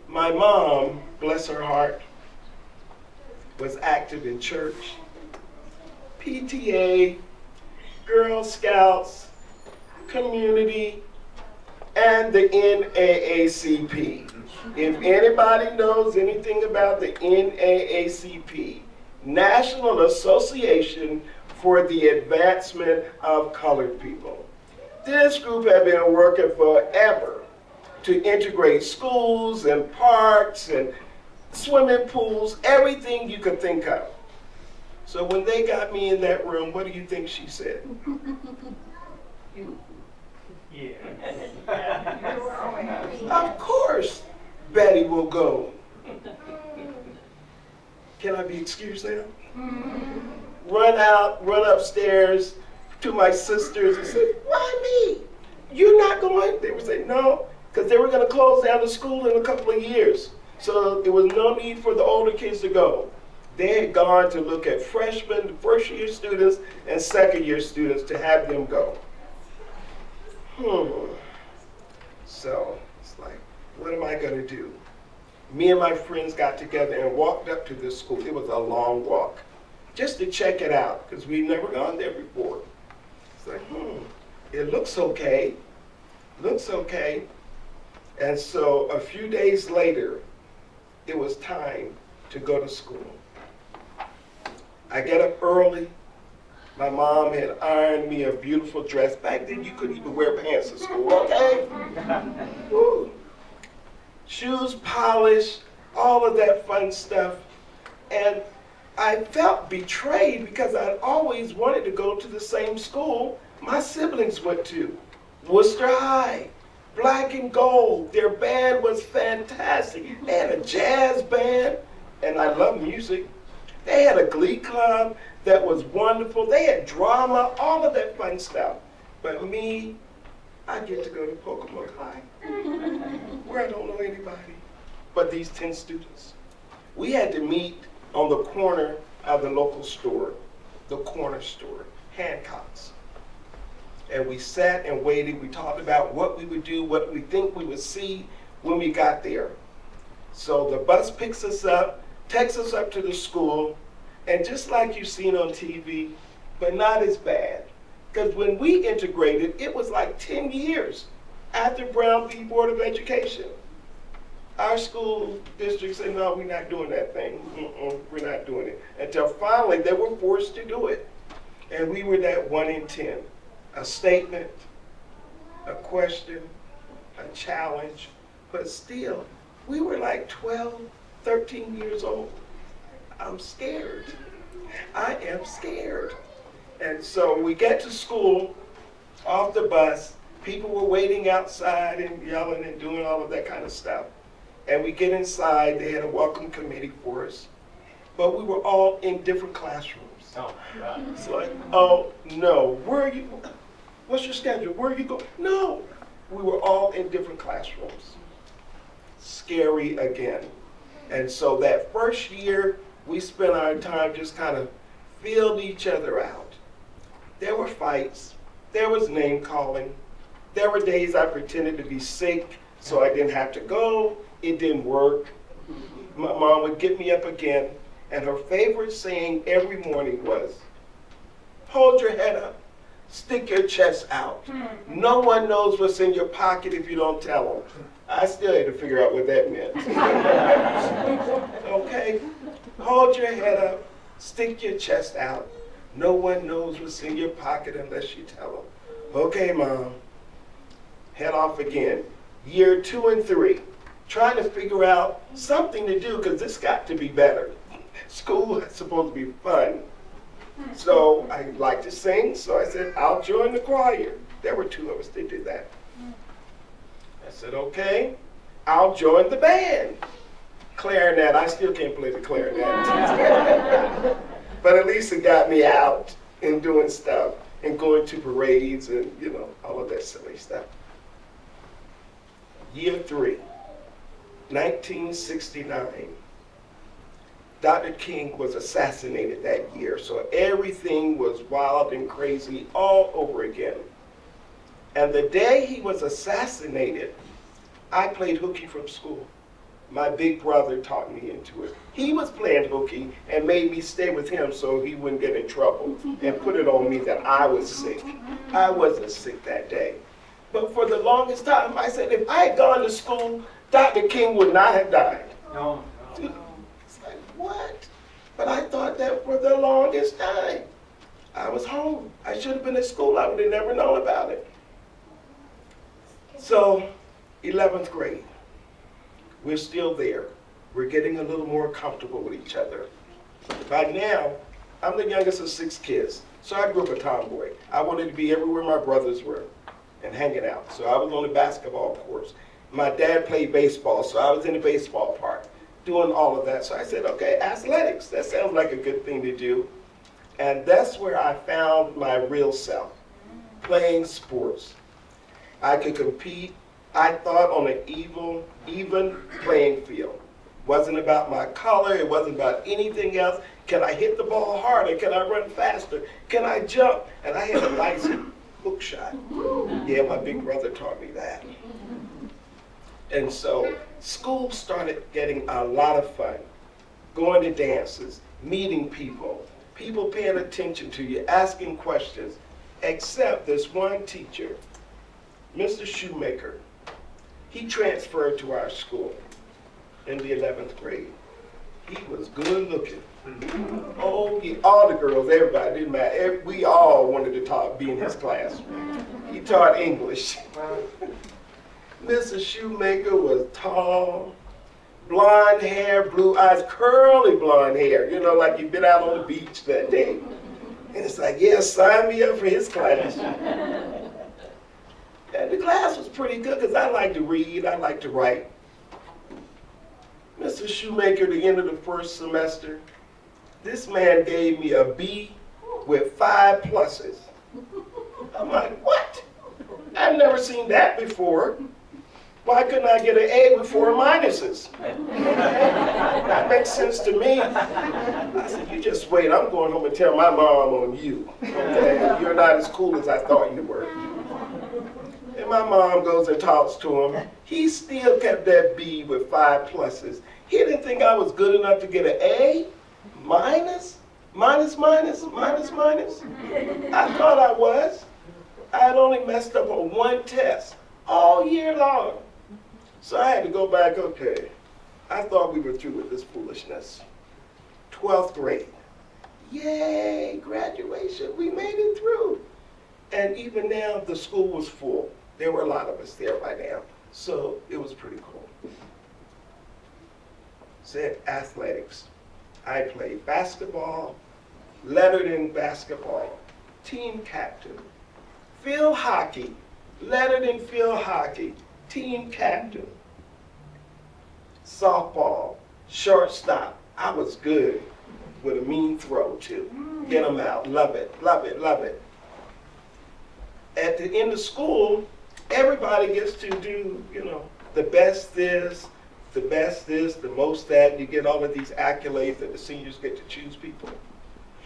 My mom, bless her heart, was active in church, PTA, Girl Scouts, community, and the NAACP. If anybody knows anything about the NAACP, National Association for the Advancement of Colored People, this group had been working forever to integrate schools and parks and swimming pools, everything you could think of. So when they got me in that room, what do you think she said? Of course, Betty will go. Can I be excused now? Run out, run upstairs to my sisters and say, "Why me? You're not going?" They would say, "No," because they were going to close down the school in a couple of years. So there was no need for the older kids to go. They had gone to look at freshmen, first-year students, and second-year students to have them go. So it's like, what am I going to do? Me and my friends got together and walked up to this school. It was a long walk, just to check it out, because we'd never gone there before. It's like, it looks okay. Looks okay. And so a few days later, it was time to go to school. I get up early. My mom had ironed me a beautiful dress. Back then, you couldn't even wear pants to school, okay? Woo. Shoes polished, all of that fun stuff. And I felt betrayed because I'd always wanted to go to the same school my siblings went to, Worcester High, Black and Gold. Their band was fantastic. They had a jazz band, and I love music. They had a glee club that was wonderful. They had drama, all of that fun stuff. But me, I get to go to Pocomoke High, where I don't know anybody but these 10 students. We had to meet on the corner of the local store, the corner store, Hancock's. And we sat and waited. We talked about what we would do, what we think we would see when we got there. So the bus picks us up, takes us up to the school, and just like you've seen on TV, but not as bad. Because when we integrated, it was like 10 years after Brown v. Board of Education. Our school district said, "No, we're not doing that thing. We're not doing it." Until finally they were forced to do it. And we were that 1 in 10. A statement, a question, a challenge, but still, we were like 12, 13 years old. I'm scared. I am scared. And so we get to school, off the bus, people were waiting outside and yelling and doing all of that kind of stuff. And we get inside, they had a welcome committee for us. But we were all in different classrooms. Oh, God. It's like, oh no, where are you? What's your schedule? Where are you going? No, we were all in different classrooms. Scary again. And so that first year, we spent our time just kind of feeling each other out. There were fights. There was name calling. There were days I pretended to be sick so I didn't have to go. It didn't work. My mom would get me up again, and her favorite saying every morning was, "Hold your head up. Stick your chest out. No one knows what's in your pocket if you don't tell them." I still had to figure out what that meant. Okay? Hold your head up, stick your chest out. No one knows what's in your pocket unless you tell them. Okay, Mom. Head off again. Year 2 and 3. Trying to figure out something to do because this got to be better. School is supposed to be fun. So I like to sing, so I said, I'll join the choir. There were 2 of us that did that. I said, okay, I'll join the band. Clarinet, I still can't play the clarinet. But at least it got me out and doing stuff and going to parades and, you know, all of that silly stuff. Year 3, 1969. Dr. King was assassinated that year, so everything was wild and crazy all over again. And the day he was assassinated, I played hooky from school. My big brother taught me into it. He was playing hooky and made me stay with him so he wouldn't get in trouble and put it on me that I was sick. I wasn't sick that day. But for the longest time, I said, if I had gone to school, Dr. King would not have died. No. It's like, what? But I thought that for the longest time. I was home. I should have been at school. I would have never known about it. So, 11th grade. We're still there. We're getting a little more comfortable with each other. By now, I'm the youngest of 6 kids. So I grew up a tomboy. I wanted to be everywhere my brothers were and hanging out. So I was on the basketball courts. My dad played baseball, so I was in the baseball park doing all of that. So I said, okay, athletics, that sounds like a good thing to do. And that's where I found my real self, playing sports. I could compete, I thought, on an even playing field. Wasn't about my color, it wasn't about anything else. Can I hit the ball harder? Can I run faster? Can I jump? And I had a nice hook shot. Yeah, my big brother taught me that. And so school started getting a lot of fun. Going to dances, meeting people, people paying attention to you, asking questions, except this one teacher, Mr. Shoemaker. He transferred to our school in the 11th grade. He was good looking. Oh, all the girls, everybody, didn't matter. We all wanted to be in his class. He taught English. Mr. Shoemaker was tall, blonde hair, blue eyes, curly blonde hair, you know, like you'd been out on the beach that day. And it's like, yeah, sign me up for his class. And the class was pretty good because I like to read, I like to write. Mr. Shoemaker, at the end of the first semester, this man gave me a B with 5 pluses. I'm like, what? I've never seen that before. Why couldn't I get an A with 4 minuses? That makes sense to me. I said, you just wait, I'm going home and tell my mom on you. Okay? You're not as cool as I thought you were. And my mom goes and talks to him. He still kept that B with 5 pluses. He didn't think I was good enough to get an A? Minus? Minus, minus, minus, minus? I thought I was. I had only messed up on 1 test all year long. So I had to go back, okay. I thought we were through with this foolishness. 12th grade. Yay, graduation, we made it through. And even now, the school was full. There were a lot of us there by now. So it was pretty cool. Said athletics. I played basketball, lettered in basketball, team captain. Field hockey, lettered in field hockey, team captain. Softball, shortstop. I was good with a mean throw too. Get them out, love it, love it, love it. At the end of school, everybody gets to do, you know, the best this, the best this, the most that. You get all of these accolades that the seniors get to choose people.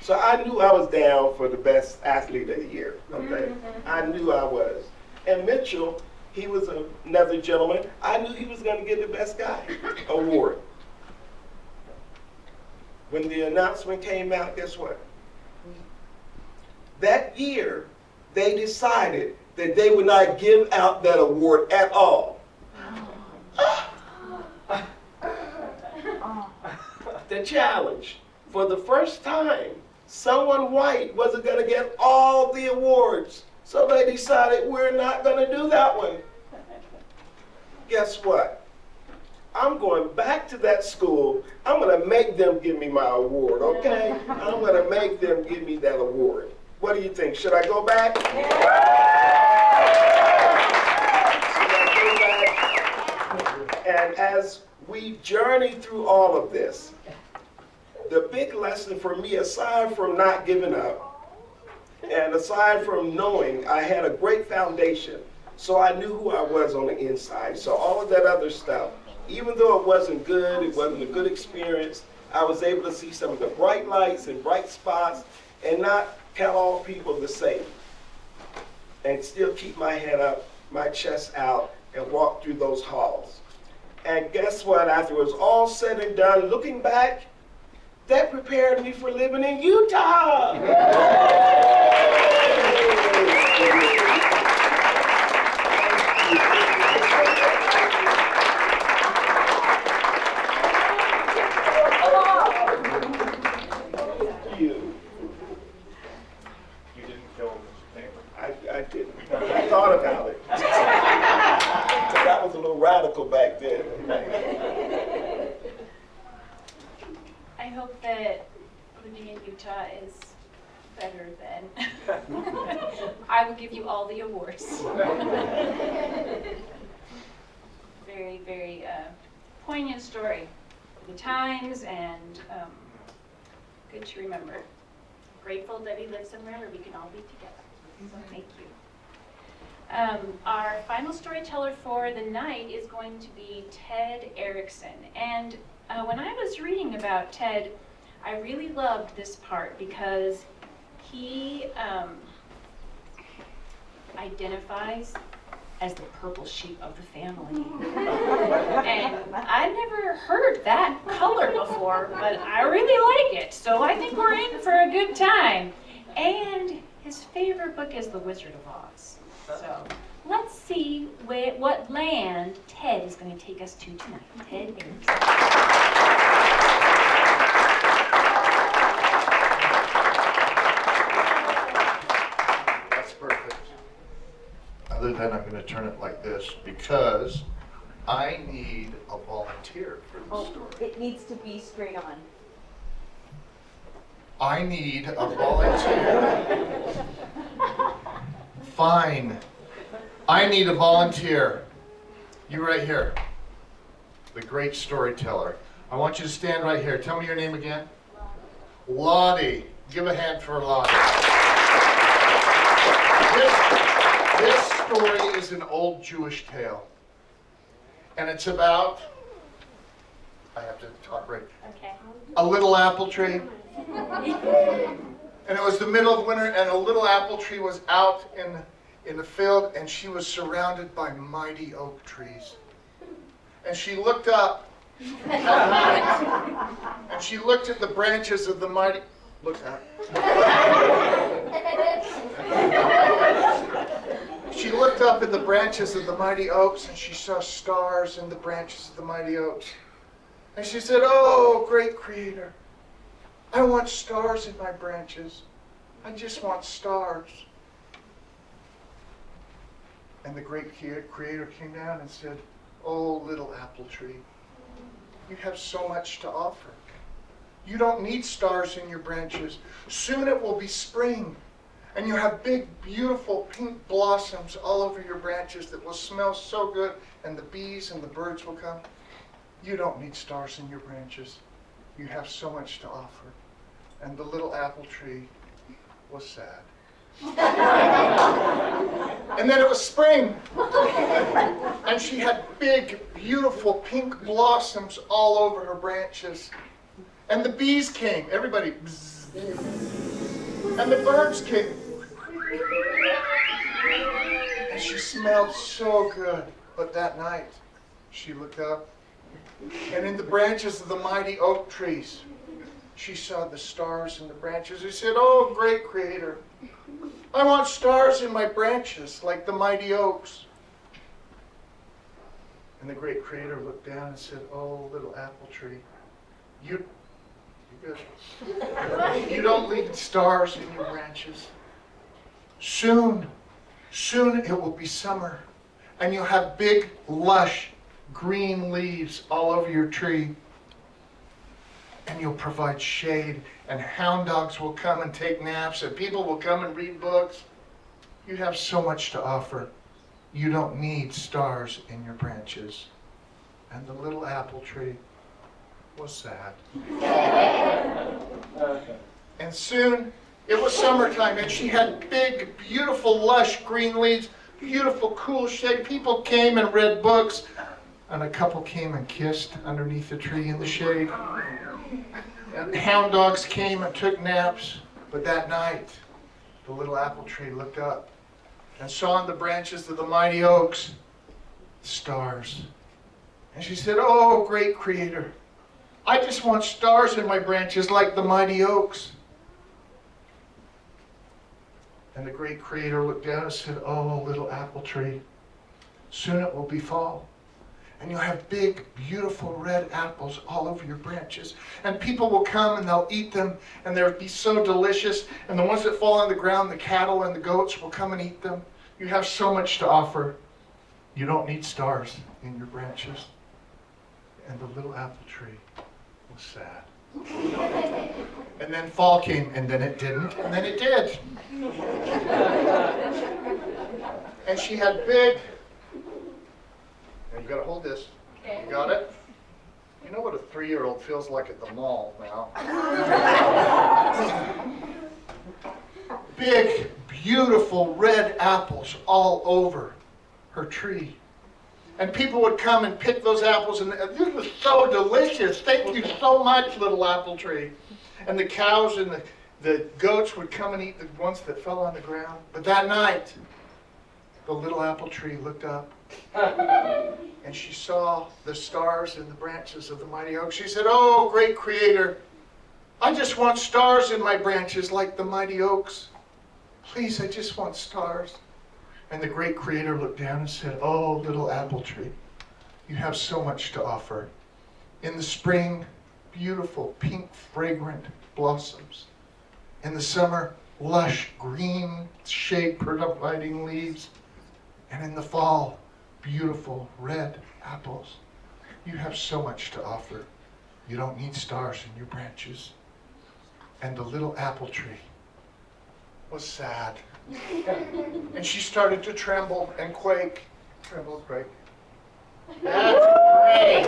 So I knew I was down for the best athlete of the year, okay? I knew I was. And Mitchell, he was another gentleman. I knew he was gonna get the best guy award. When the announcement came out, guess what? That year, they decided that they would not give out that award at all. the challenge. For the first time, someone white wasn't going to get all the awards. So they decided we're not going to do that one. Guess what? I'm going back to that school. I'm going to make them give me my award, okay? I'm going to make them give me that award. What do you think? Should I go back? And as we journey through all of this, the big lesson for me, aside from not giving up, and aside from knowing I had a great foundation, so I knew who I was on the inside. So all of that other stuff, even though it wasn't good, it wasn't a good experience, I was able to see some of the bright lights and bright spots and not count all people the same. And still keep my head up, my chest out, and walk through those halls. And guess what? After it was all said and done, looking back, that prepared me for living in Utah. You didn't kill Mr. Taylor. I didn't. I thought about it. That was a little radical back then. I hope that living in Utah is better than I will give you all the awards. Very, very poignant story for the times, and good to remember. Grateful that we live somewhere where we can all be together. So thank you. Our final storyteller for the night is going to be Ted Erekson. And when I was reading about Ted, I really loved this part because he identifies as the purple sheep of the family. And I've never heard that color before, but I really like it. So I think we're in for a good time. And his favorite book is The Wizard of Oz. So let's see what land Ted is going to take us to tonight. Ted Erekson. That's perfect. Other than I'm going to turn it like this because I need a volunteer for this story. It needs to be straight on. I need a volunteer. Fine. I need a volunteer. You right here. The great storyteller. I want you to stand right here. Tell me your name again. Lottie. Give a hand for Lottie. This story is an old Jewish tale. And it's about, I have to talk right. Okay. A little apple tree. And it was the middle of winter, and a little apple tree was out in the field, and she was surrounded by mighty oak trees. And she looked up at night, and she looked at the branches of the mighty, look at. She looked up at the branches of the mighty oaks, and she saw stars in the branches of the mighty oaks. And she said, "Oh, great Creator, I want stars in my branches. I just want stars." And the great Creator came down and said, "Oh, little apple tree, you have so much to offer. You don't need stars in your branches. Soon it will be spring, and you have big, beautiful pink blossoms all over your branches that will smell so good, and the bees and the birds will come. You don't need stars in your branches. You have so much to offer." And the little apple tree was sad. And then it was spring. And she had big, beautiful pink blossoms all over her branches. And the bees came. Everybody, bzz. And the birds came. And she smelled so good. But that night, she looked up, and in the branches of the mighty oak trees, she saw the stars in the branches. She said, "Oh, great Creator, I want stars in my branches like the mighty oaks." And the great Creator looked down and said, "Oh, little apple tree, you You're good. You don't need stars in your branches. Soon it will be summer, and you'll have big, lush, green leaves all over your tree. And you'll provide shade, and hound dogs will come and take naps, and people will come and read books. You have so much to offer. You don't need stars in your branches. And the little apple tree was sad. And soon it was summertime, and she had big, beautiful, lush green leaves, beautiful, cool shade. People came and read books, and a couple came and kissed underneath the tree in the shade. And hound dogs came and took naps. But that night, the little apple tree looked up and saw in the branches of the mighty oaks stars. And she said, "Oh, great Creator, I just want stars in my branches like the mighty oaks." And the great Creator looked down and said, "Oh, little apple tree, soon it will be fall. And you'll have big, beautiful red apples all over your branches. And people will come and they'll eat them, and they'll be so delicious. And the ones that fall on the ground, the cattle and the goats will come and eat them. You have so much to offer. You don't need stars in your branches." And the little apple tree was sad. And then fall came, and then it didn't, and then it did. And she had big... Now you gotta hold this. You got it? You know what a 3-year-old feels like at the mall now. Big, beautiful red apples all over her tree. And people would come and pick those apples, and this was so delicious. Thank you so much, little apple tree. And the cows and the goats would come and eat the ones that fell on the ground. But that night, the little apple tree looked up, and she saw the stars in the branches of the mighty oak. She said, "Oh, great Creator, I just want stars in my branches like the mighty oaks. Please, I just want stars." And the great Creator looked down and said, "Oh, little apple tree, you have so much to offer. In the spring, beautiful, pink, fragrant blossoms. In the summer, lush, green, shade-providing leaves. And in the fall, beautiful, red apples. You have so much to offer. You don't need stars in your branches." And the little apple tree was sad. And she started to tremble and quake. Tremble, quake. That's great.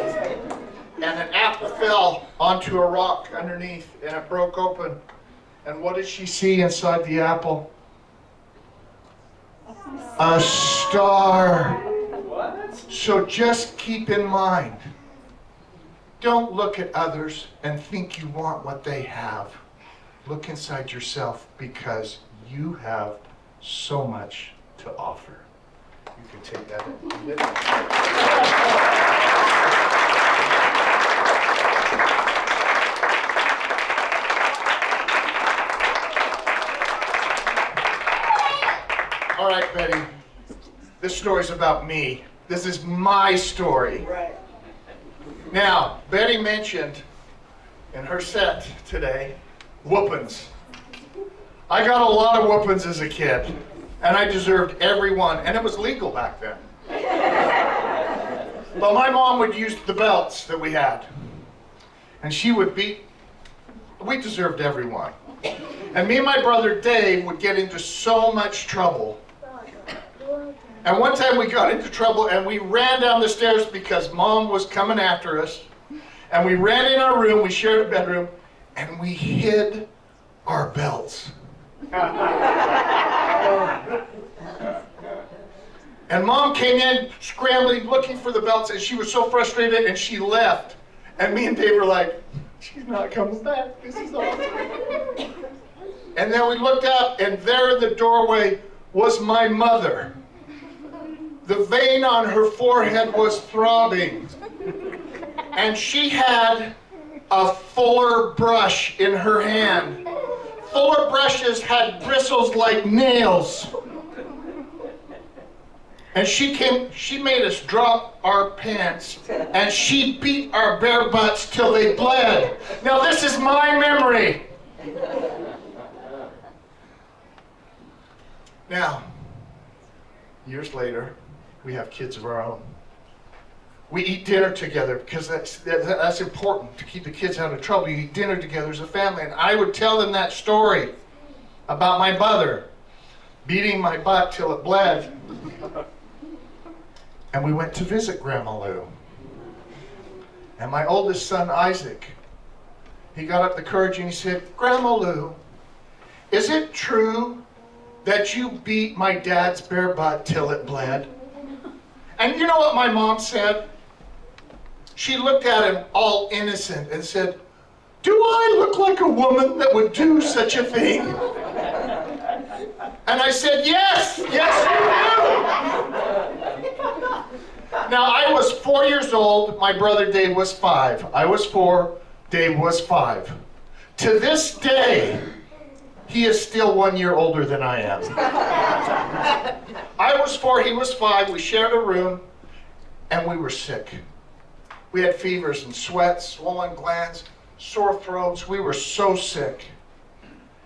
And an apple fell onto a rock underneath, and it broke open. And what did she see inside the apple? A star. What? So just keep in mind, don't look at others and think you want what they have. Look inside yourself, because you have so much to offer. You can take that in. All right, Betty. This story's about me. This is my story. Right. Now, Betty mentioned in her set today, whoopings. I got a lot of whoopings as a kid, and I deserved every one, and it was legal back then. But my mom would use the belts that we had, and she would beat. We deserved every one. And me and my brother Dave would get into so much trouble. And one time we got into trouble, and we ran down the stairs because Mom was coming after us. And we ran in our room, we shared a bedroom, and we hid our belts. And Mom came in scrambling, looking for the belts, and she was so frustrated, and she left. And me and Dave were like, "She's not coming back. This is awesome." And then we looked up, and there in the doorway was my mother. The vein on her forehead was throbbing. And she had a fuller brush in her hand. Fuller brushes had bristles like nails. And she made us drop our pants, and she beat our bare butts till they bled. Now this is my memory. Now, years later, we have kids of our own. We eat dinner together because that's important to keep the kids out of trouble. You eat dinner together as a family, and I would tell them that story about my mother beating my butt till it bled. And we went to visit Grandma Lou. And my oldest son, Isaac, he got up the courage and he said, Grandma Lou, is it true that you beat my dad's bare butt till it bled? And you know what my mom said? She looked at him all innocent and said, do I look like a woman that would do such a thing? And I said, yes, yes you do. Now I was 4 years old, my brother Dave was 5. I was 4, Dave was 5. To this day, he is still 1 year older than I am. I was 4, he was 5, we shared a room, and we were sick. We had fevers and sweats, swollen glands, sore throats, we were so sick.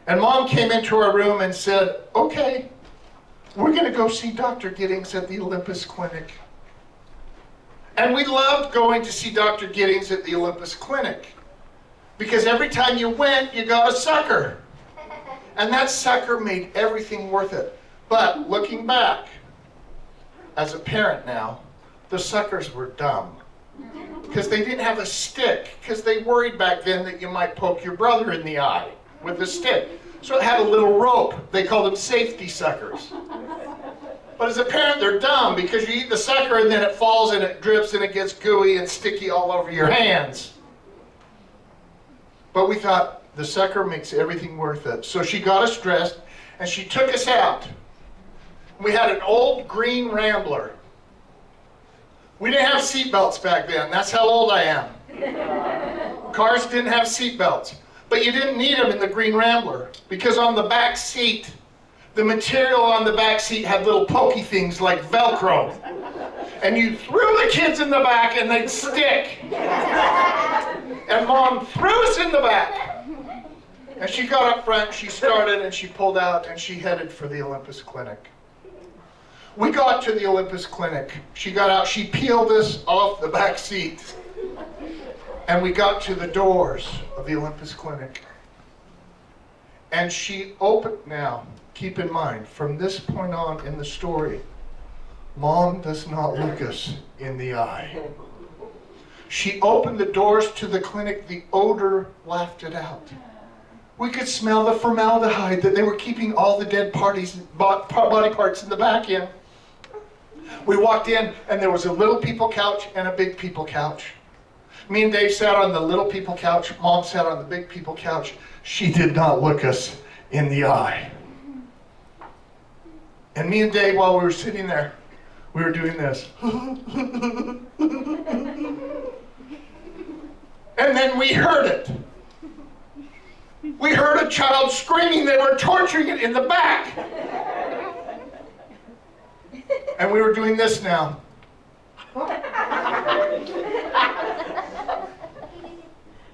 And Mom came into our room and said, okay, we're gonna go see Dr. Giddings at the Olympus Clinic. And we loved going to see Dr. Giddings at the Olympus Clinic because every time you went, you got a sucker. And that sucker made everything worth it. But looking back, as a parent now, the suckers were dumb because they didn't have a stick because they worried back then that you might poke your brother in the eye with a stick. So it had a little rope. They called them safety suckers. But as a parent, they're dumb because you eat the sucker and then it falls and it drips and it gets gooey and sticky all over your hands. But we thought the sucker makes everything worth it. So she got us dressed and she took us out. We had an old green Rambler. We didn't have seat belts back then. That's how old I am. Cars didn't have seat belts. But you didn't need them in the green Rambler because on the back seat, the material on the back seat had little pokey things like Velcro. And you threw the kids in the back and they'd stick. And Mom threw us in the back. And she got up front, she started, and she pulled out, and she headed for the Olympus Clinic. We got to the Olympus Clinic. She got out, she peeled us off the back seat. And we got to the doors of the Olympus Clinic. And she opened, now, keep in mind, from this point on in the story, Mom does not look us in the eye. She opened the doors to the clinic, the odor wafted out. We could smell the formaldehyde that they were keeping all the dead body parts in the back in. We walked in and there was a little people couch and a big people couch. Me and Dave sat on the little people couch, Mom sat on the big people couch. She did not look us in the eye. And me and Dave, while we were sitting there, we were doing this. And then we heard it. We heard a child screaming. They were torturing it in the back. And we were doing this now.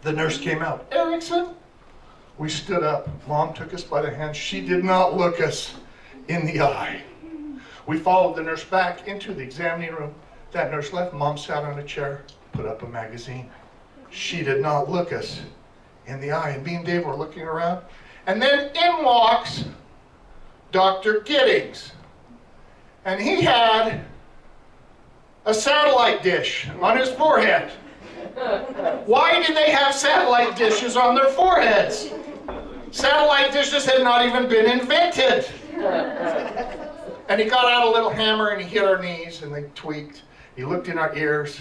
The nurse came out. Erekson? We stood up. Mom took us by the hand. She did not look us in the eye. We followed the nurse back into the examining room. That nurse left. Mom sat on a chair, put up a magazine. She did not look us in the eye. And me and Dave were looking around. And then in walks Dr. Giddings. And he had a satellite dish on his forehead. Why did they have satellite dishes on their foreheads? Satellite dishes had not even been invented. And he got out a little hammer and he hit our knees and they tweaked. He looked in our ears.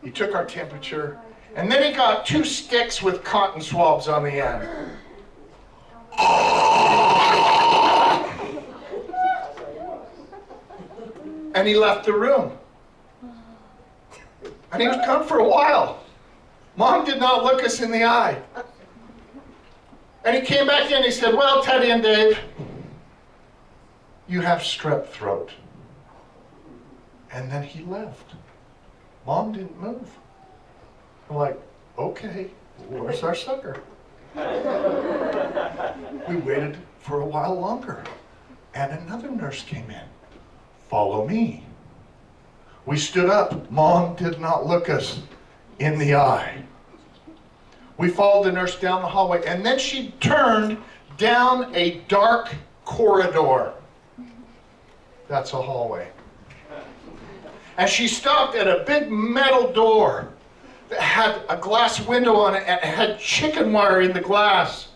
He took our temperature. And then he got 2 sticks with cotton swabs on the end. And he left the room. And he was gone for a while. Mom did not look us in the eye. And he came back in and he said, well, Teddy and Dave, you have strep throat. And then he left. Mom didn't move. I'm like, okay, where's our sucker? We waited for a while longer, and another nurse came in. Follow me. We stood up. Mom did not look us in the eye. We followed the nurse down the hallway, and then she turned down a dark corridor. That's a hallway. And she stopped at a big metal door that had a glass window on it and it had chicken wire in the glass.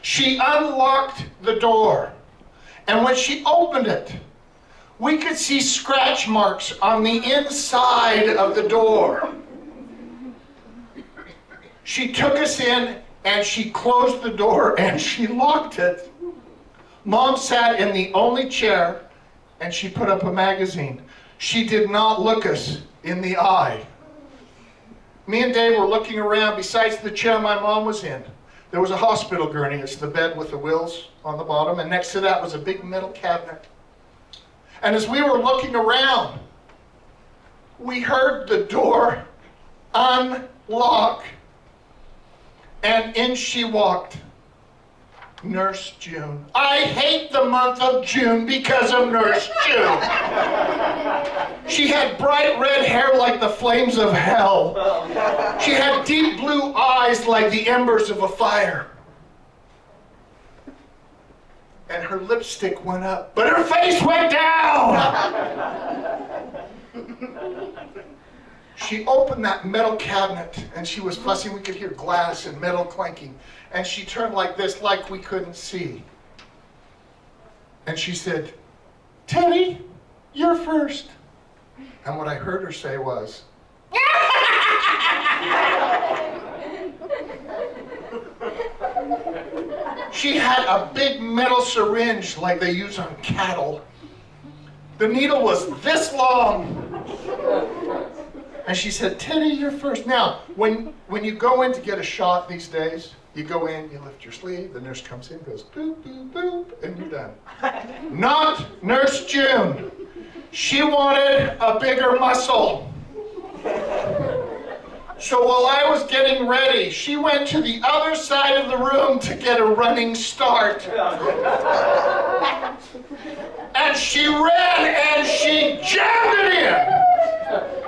She unlocked the door, and when she opened it, we could see scratch marks on the inside of the door. She took us in and she closed the door and she locked it. Mom sat in the only chair and she put up a magazine. She did not look us in the eye. Me and Dave were looking around. Besides the chair my mom was in, there was a hospital gurney. It's the bed with the wheels on the bottom, and next to that was a big metal cabinet. And as we were looking around, we heard the door unlock, and in she walked. Nurse June. I hate the month of June because of Nurse June. She had bright red hair like the flames of hell. She had deep blue eyes like the embers of a fire. And her lipstick went up, but her face went down. She opened that metal cabinet and she was fussing. We could hear glass and metal clanking. And she turned like this, like we couldn't see. And she said, Teddy, you're first. And what I heard her say was, she had a big metal syringe like they use on cattle. The needle was this long. And she said, Teddy, you're first. Now, when you go in to get a shot these days, you go in, you lift your sleeve, the nurse comes in, goes boop, boop, boop, and you're done. Not Nurse June. She wanted a bigger muscle. So while I was getting ready, she went to the other side of the room to get a running start. And she ran and she jammed it in.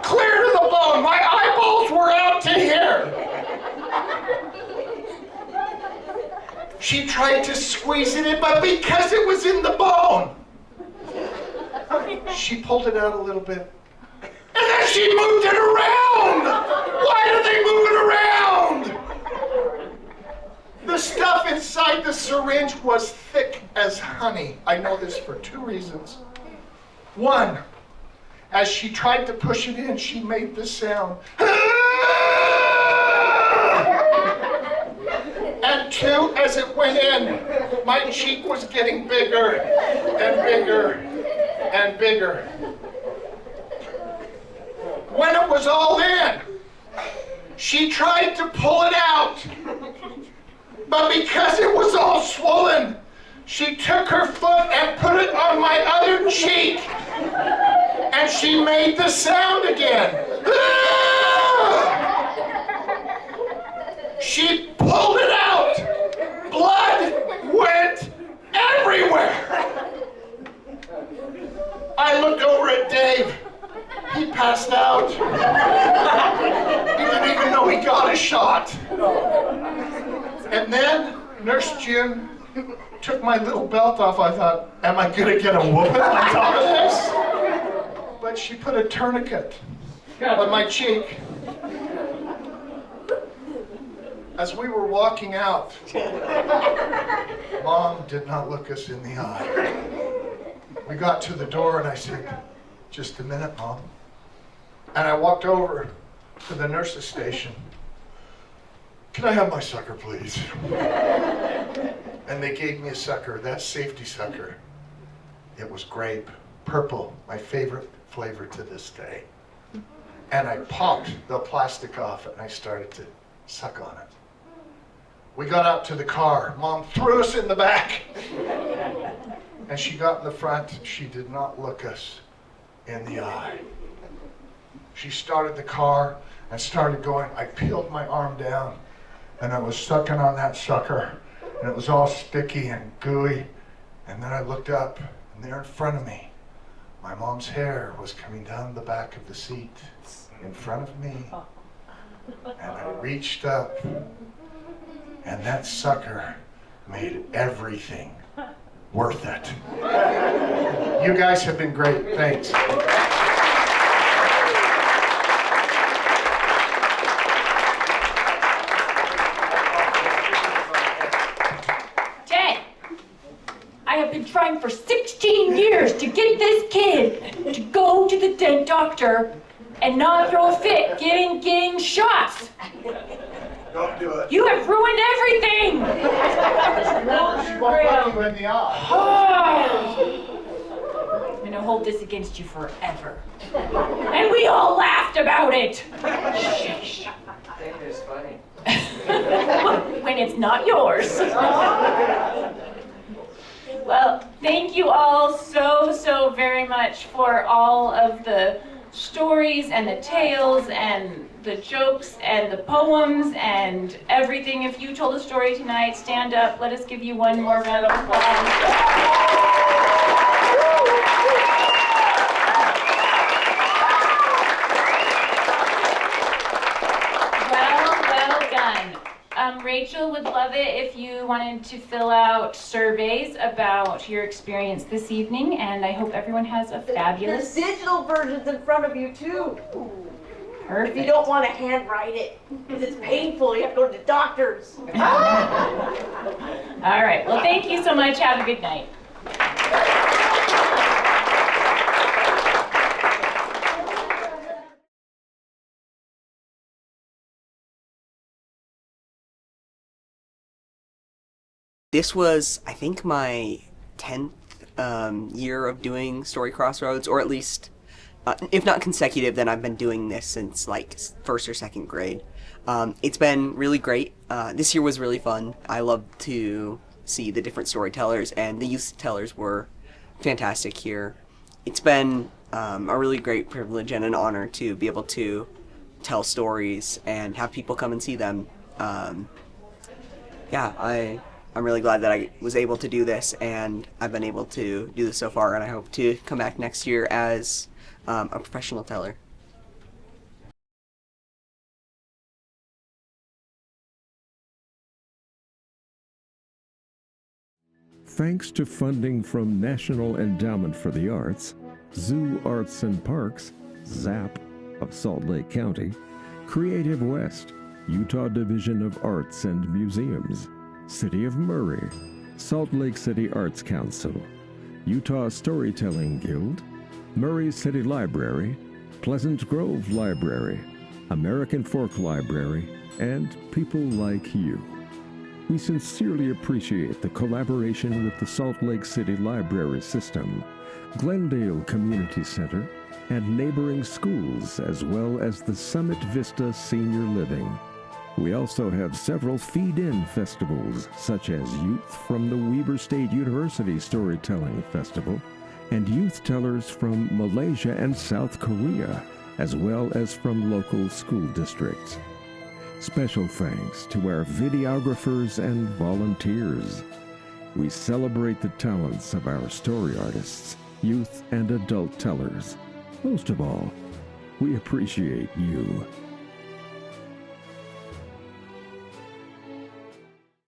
Clear to the bone. My eyeballs were out to here. She tried to squeeze it in, but because it was in the bone, she pulled it out a little bit. And then she moved it around! Why did they move it around? The stuff inside the syringe was thick as honey. I know this for two reasons. One, as she tried to push it in, she made this sound. And two, as it went in, my cheek was getting bigger and bigger and bigger. When it was all in, she tried to pull it out. But because it was all swollen, she took her foot and put it on my other cheek. And she made the sound again. She pulled it out. Blood went everywhere. I looked over at Dave. He passed out. He didn't even know he got a shot. And then Nurse June took my little belt off. I thought, am I gonna get a whooping on top of this? But she put a tourniquet on my cheek. As we were walking out, Mom did not look us in the eye. We got to the door and I said, just a minute, Mom. And I walked over to the nurse's station. Can I have my sucker, please? And they gave me a sucker, that safety sucker. It was grape, purple, my favorite flavor to this day. And I popped the plastic off it and I started to suck on it. We got out to the car. Mom threw us in the back. And she got in the front. She did not look us in the eye. She started the car and started going. I peeled my arm down and I was sucking on that sucker and it was all sticky and gooey. And then I looked up and there in front of me, my mom's hair was coming down the back of the seat in front of me. And I reached up and that sucker made everything worth it. You guys have been great. Thanks. Ted, I have been trying for 16 years to get this kid to go to the doctor and not throw a fit getting shots. Don't do it. You have ruined everything. She won't look you in the eye. I'm gonna hold this against you forever. And we all laughed about it. I think it's funny. When it's not yours. Well, thank you all so very much for all of the stories and the tales and the jokes and the poems and everything. If you told a story tonight, stand up. Let us give you one more round of applause. Well done. Rachel would love it if you wanted to fill out surveys about your experience this evening, and I hope everyone has a fabulous... There's digital versions in front of you, too. Perfect. If you don't want to handwrite it, because it's painful, you have to go to the doctors. All right. Well, thank you so much. Have a good night. This was, I think, my 10th year of doing Story Crossroads, or at least, if not consecutive, then I've been doing this since like first or second grade. It's been really great. This year was really fun. I love to see the different storytellers, and the youth tellers were fantastic here. It's been a really great privilege and an honor to be able to tell stories and have people come and see them. I'm really glad that I was able to do this, and I've been able to do this so far, and I hope to come back next year as a professional teller. Thanks to funding from National Endowment for the Arts, Zoo Arts and Parks, ZAP, of Salt Lake County, Creative West, Utah Division of Arts and Museums, City of Murray, Salt Lake City Arts Council, Utah Storytelling Guild, Murray City Library, Pleasant Grove Library, American Fork Library, and people like you. We sincerely appreciate the collaboration with the Salt Lake City Library System, Glendale Community Center, and neighboring schools, as well as the Summit Vista Senior Living. We also have several feed-in festivals, such as Youth from the Weber State University Storytelling Festival, and youth tellers from Malaysia and South Korea, as well as from local school districts. Special thanks to our videographers and volunteers. We celebrate the talents of our story artists, youth and adult tellers. Most of all, we appreciate you.